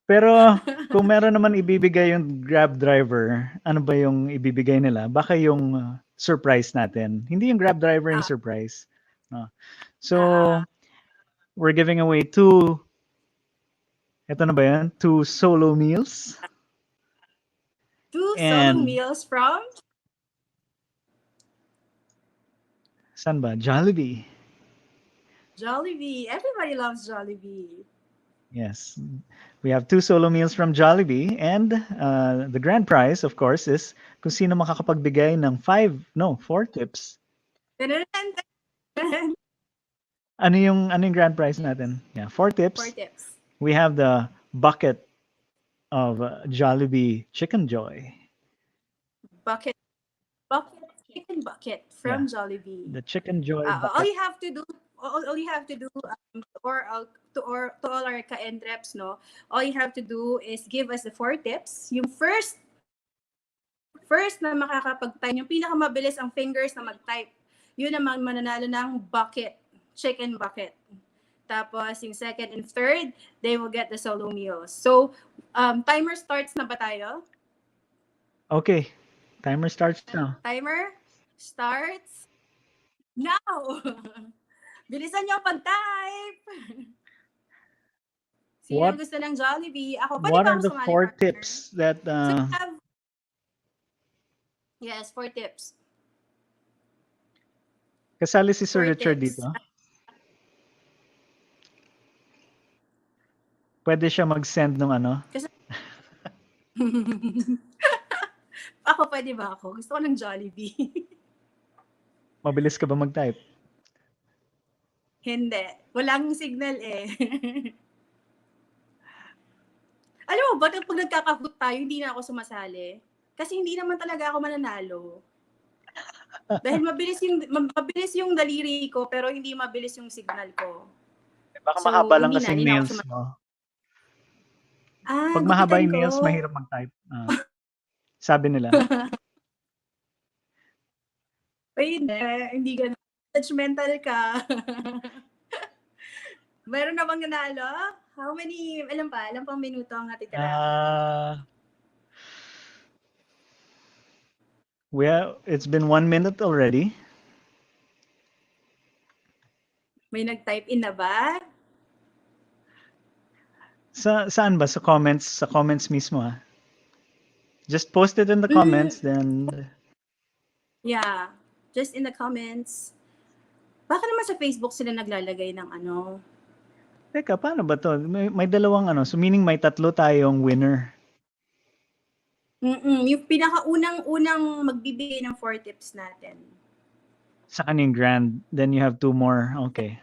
Pero kung meron naman ibibigay yung Grab driver, ano ba yung ibibigay nila? Baka yung surprise natin. Hindi yung Grab driver yung surprise. No. So, we're giving away 2, ito na ba yan? 2 solo meals. 2 solo meals from? Saan ba? Jollibee. Jollibee. Everybody loves Jollibee. Yes. We have 2 solo meals from Jollibee, and the grand prize, of course, is kung sino makakapagbigay ng 4 tips. Ano yung grand prize natin? Yeah, 4 tips. 4 tips. We have the bucket of Jollibee Chicken Joy. Bucket chicken bucket from Jollibee. The Chicken Joy bucket. All you have to do to all our ka-entreps, no? All you have to do is give us the 4 tips. Yung first na makakapag-type, yung pinakamabilis ang fingers na mag-type, yun naman mananalo ng bucket, chicken bucket. Tapos yung second and third, they will get the solo meals. So, timer starts na ba tayo? Okay. Timer starts now. Timer starts now. Bilisan niyo pag-type. Sino gusto ng Jollibee? Ako, pwede What ba are the 4 tips that... Yes, 4 tips. Kasali si Sir 4 Richard tips. dito. Pwede siya mag-send ng ano? Kasi ako, pwede ba ako? Gusto ko ng Jollibee. Mabilis ka ba mag-type? Hindi. Walang signal eh. Alam mo ba, pag nagkakahoot tayo, hindi na ako sumasali. Kasi hindi naman talaga ako mananalo. Dahil mabilis yung daliri ko, pero hindi mabilis yung signal ko. Baka So, mahaba lang hindi kasi na ako nails mo. Ah, Pag mahaba gupitan yung nails, ko. mahirap mag-type. Sabi nila. Ay, hindi ganun. Judgmental ka. Meron na bang nanalo? How many, alam pang minuto ang natitira? Well, it's been 1 minute already. May nag-type in na ba? Saan ba? Sa comments? Sa comments mismo ha? Just post it in the comments, then... Yeah. Just in the comments. Baka naman sa Facebook sila naglalagay ng ano. Teka, paano ba to? May dalawang ano. So meaning may tatlo tayong winner. Yung pinakaunang magbibigay ng 4 tips natin. Sa kaning grand. Then you have 2 more. Okay.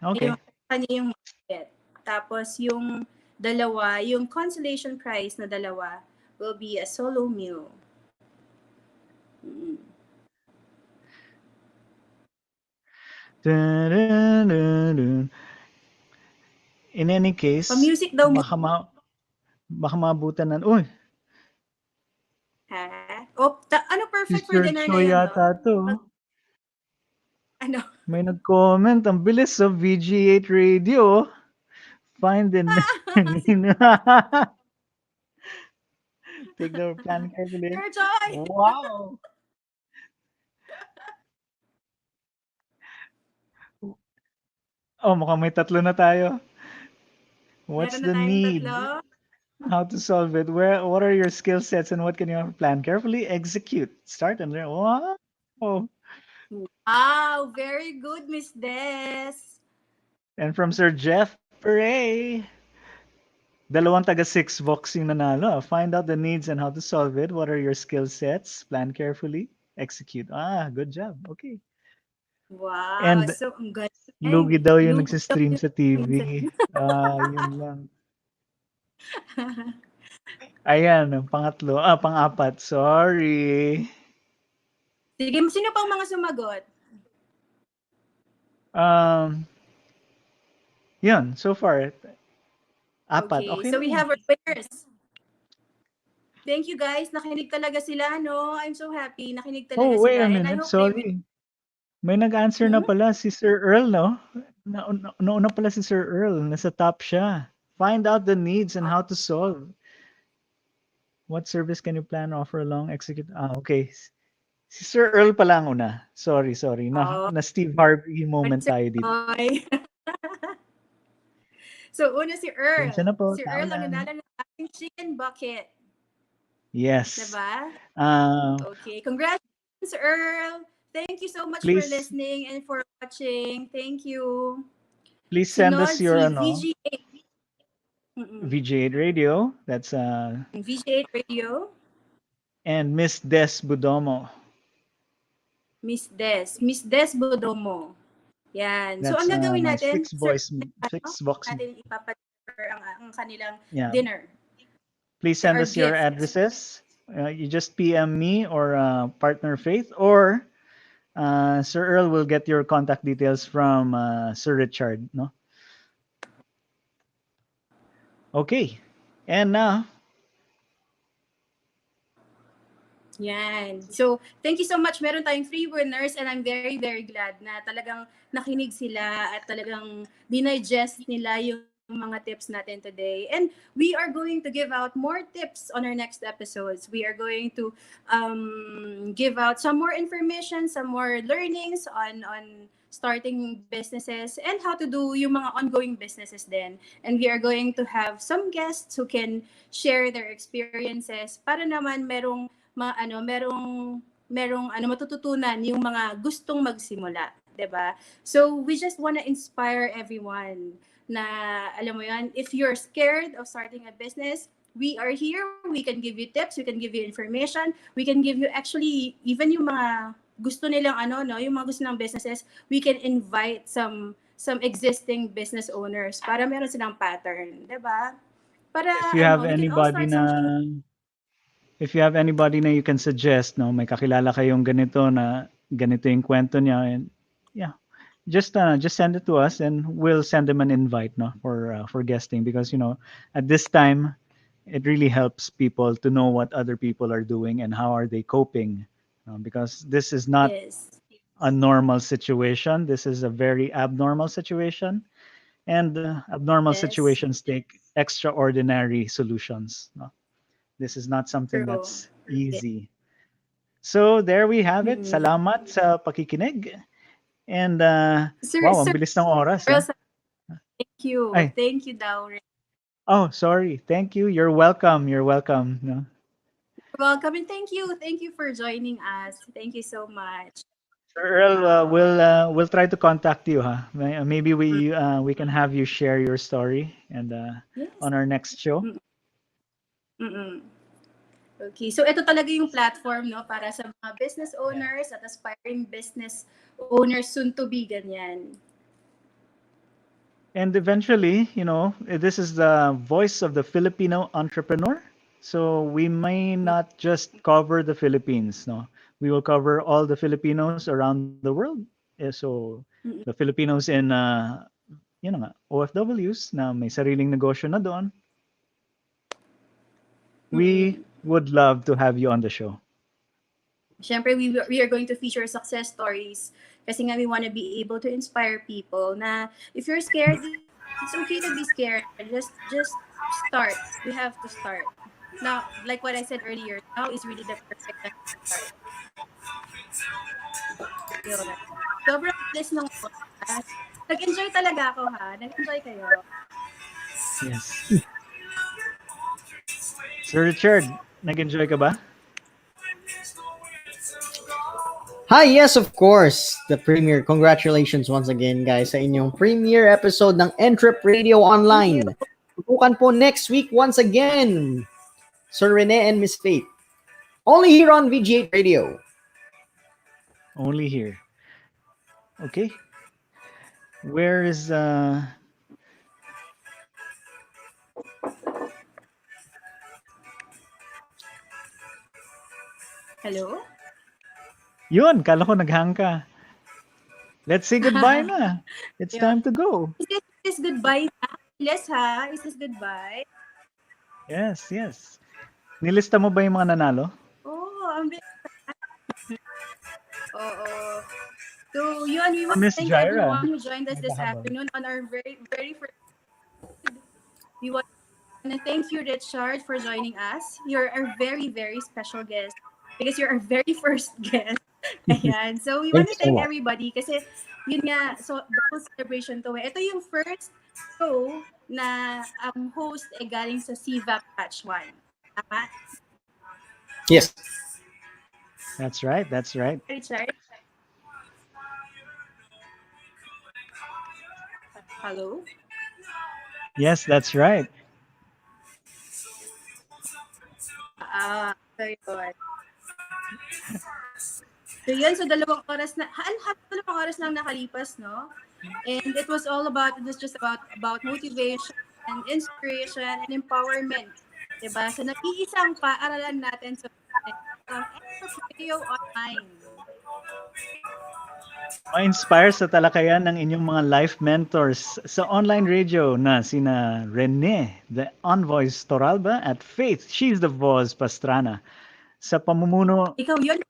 Kanya yung market. Tapos yung dalawa, yung consolation prize na dalawa will be a solo meal. Dun, dun, dun, dun. In any case, music daw baka maabutan na. Uy! Ha? Ano perfect for Sister dinner Choi ngayon, yata to. Ano? May nag-comment. Ang bilis sa VG8 Radio. Find the Take the plan carefully. Wow! Oh, mukhang may tatlo na tayo. What's the need? Tatlo? How to solve it? What are your skill sets and what can you plan? Carefully execute. Start and learn. Wow! Wow! Very good, Miss Des. And from Sir Jeff Pere. Dalawang taga 6 Vox yung nanalo. Find out the needs and how to solve it. What are your skill sets? Plan carefully. Execute. Good job. Okay. Wow. And so, ang galing. lugi daw yung nagsistream sa TV. Yun lang. Ayan, pangatlo. Pang-apat. Sorry. Sige, sino pang mga sumagot? Yun, so far. Apat. Okay so we have our winners. Thank you guys. Nakinig talaga sila, no? I'm so happy. Nakinig talaga sila. Wait a minute. Sorry. May nag-answer na pala si Sir Earl, no? Nauna pala si Sir Earl. Nasa top siya. Find out the needs and how to solve. What service can you plan, offer along, execute? Okay. Si Sir Earl pala ang una. Sorry. Na Steve Harvey moment tayo dito. So, una si Earl. Po, si Earl ang nanalo ng ating chicken bucket. Yes. Diba? Okay. Congratulations, Earl. Thank you so much for listening and for watching. Thank you. Please send us your VG8. VG8 Radio. That's VG8 Radio. And Miss Des Budomo. Miss Des Budomo. Yan. That's, so, ang gagawin natin, 6 box. natin ipapadeliver ang kanilang dinner. Please send us your addresses. You just PM me or Partner Faith, or Sir Earl will get your contact details from Sir Richard. No? Okay. And now, yan. So, thank you so much. Meron tayong 3 winners and I'm very, very glad na talagang nakinig sila at talagang dinigest nila yung mga tips natin today. And we are going to give out more tips on our next episodes. We are going to give out some more information, some more learnings on starting businesses and how to do yung mga ongoing businesses din. And we are going to have some guests who can share their experiences para naman merong matututunan yung mga gustong magsimula, 'di ba? So we just want to inspire everyone na alam mo yan, if you're scared of starting a business, we are here. We can give you tips, we can give you information, we can give you actually even yung mga gusto nilang yung mga gusto ng businesses, we can invite some existing business owners para meron silang pattern, 'di ba? Para If you have we can all anybody start na something. you can suggest, no, may kakilala kayong ganito na ganito yung kwento niya, and yeah, just send it to us and we'll send them an invite, no, for guesting, because at this time it really helps people to know what other people are doing and how are they coping, because this is not Yes. a normal situation. This is a very abnormal situation, and abnormal Yes. situations take extraordinary solutions, no? This is not something True. that's easy. So there we have it. Mm-mm. Salamat sa pakikinig. And Sir, wow, ang bilis ng oras. Earl, thank you. Ay, Thank you, Dowry. oh, sorry. Thank you. You're welcome. You're welcome. No? You're welcome, and thank you. Thank you for joining us. Thank you so much. Sir Earl, we'll try to contact you, huh? Maybe we can have you share your story and Yes. on our next show. Mm-mm. Okay, so ito talaga yung platform, no, para sa mga business owners at aspiring business owners soon to be, ganyan. And eventually, this is the voice of the Filipino entrepreneur. So we may not just cover the Philippines, no. We will cover all the Filipinos around the world. So the Filipinos in OFWs na may sariling negosyo na doon. We would love to have you on the show. Siyempre, we are going to feature success stories kasi nga we want to be able to inspire people na if you're scared, it's okay to be scared. Just start. We have to start. Now, like what I said earlier, now is really the perfect time to start. Yun. Sobrang bilis ng oras. Nag-enjoy talaga ako, ha? Nag-enjoy kayo. Yes. Sir Richard, nag-enjoy ka ba? Hi, yes, of course. The premiere. Congratulations once again, guys, sa inyong premiere episode ng EntrepRadio Online. Tutukan po next week once again. Sir Rene and Miss Faith. Only here on VG8 Radio. Only here. Okay. Where is Hello? Yun, kala ko naghang ka. Let's say goodbye na. It's time to go. Is this goodbye na? Yes, ha? Is this goodbye? Yes. Nilista mo ba yung mga nanalo? Oh, Oo. So, yun, we want Miss to thank Jaira. everyone who joined us this afternoon on our very, very first. We want to thank you, Richard, for joining us. You're our very, very special guest because you're our very first guest. Ayan. So, we want to thank everybody kasi yun nga, so the whole celebration to. Ito yung first show na ang host ay galing sa CVAP Batch 1. Tama? Yes. That's right. Richard? Hello? Yes, that's right. So yun. So dalawang oras lang nakalipas, no? And it was just about motivation and inspiration and empowerment. Diba? So nag-iisang paaralan natin sa EntrepRadio Online. Ma-inspire sa talakayan ng inyong mga life mentors sa online radio na sina Rene, the Envoys Toralba, at Faith, she's the Voz Pastrana. Sa pamumuno... Ikaw yun,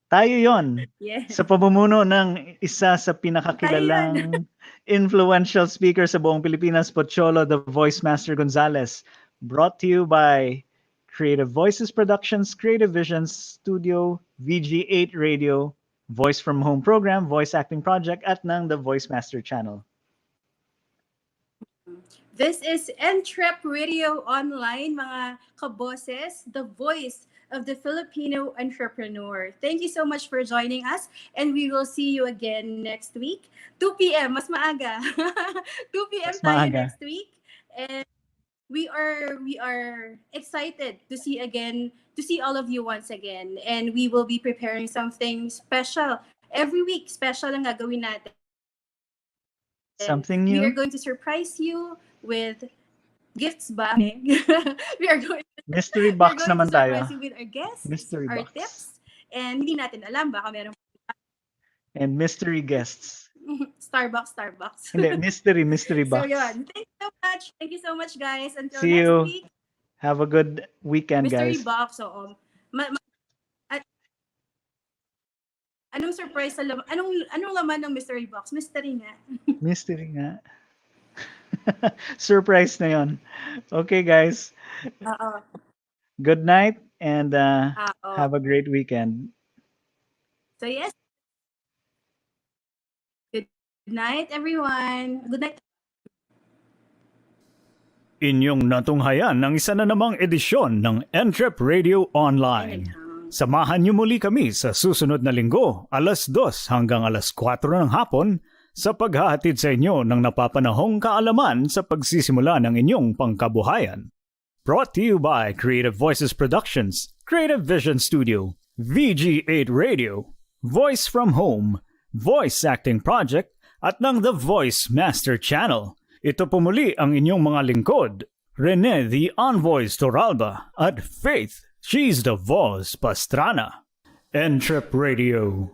tayo yon. Yes. Sa pamumuno ng isa sa pinakakilalang influential speaker sa buong Pilipinas, Pocholo, the Voice Master Gonzalez. Brought to you by Creative Voices Productions, Creative Visions Studio, VG8 Radio, Voice from Home Program, Voice Acting Project, at ng The Voice Master Channel. This is EntrepRadio Online, mga kaboses, the voice of the Filipino entrepreneur. Thank you so much for joining us, and we will see you again next week. 2 p.m. Mas maaga. 2 p.m. Mas tayo maaga. next week. And we are excited to see all of you once again, and we will be preparing something special every week. Special ang gagawin natin. Something We are new? going to surprise you with gifts ba? we are going Mystery we're box going naman to surprise tayo. you with our guests, Mystery our box. tips, and hindi natin alam, baka meron And mystery guests. Starbucks. Hindi, mystery So box. yun. Thank you so much guys. Until See next you. week. Have a good weekend, Mystery guys. box, oo. Anong surprise sa laman? Anong laman ng mystery box? Mystery nga. Mystery nga. Surprise na yon. Okay, guys. Oo. Good night and Oo. have a great weekend. So yes. Good night, everyone. Good night. Inyong natunghayan ng isa na namang edisyon ng EntrepRadio Online. Samahan niyo muli kami sa susunod na linggo, alas 2 hanggang alas 4 ng hapon sa paghahatid sa inyo ng napapanahong kaalaman sa pagsisimula ng inyong pangkabuhayan. Brought to you by Creative Voices Productions, Creative Vision Studio, VG8 Radio, Voice from Home, Voice Acting Project, at ng The Voice Master Channel. Ito po muli ang inyong mga lingkod, Rene the Envoys Toralba at Faith, she's the Voz Pastrana. EntrepRadio,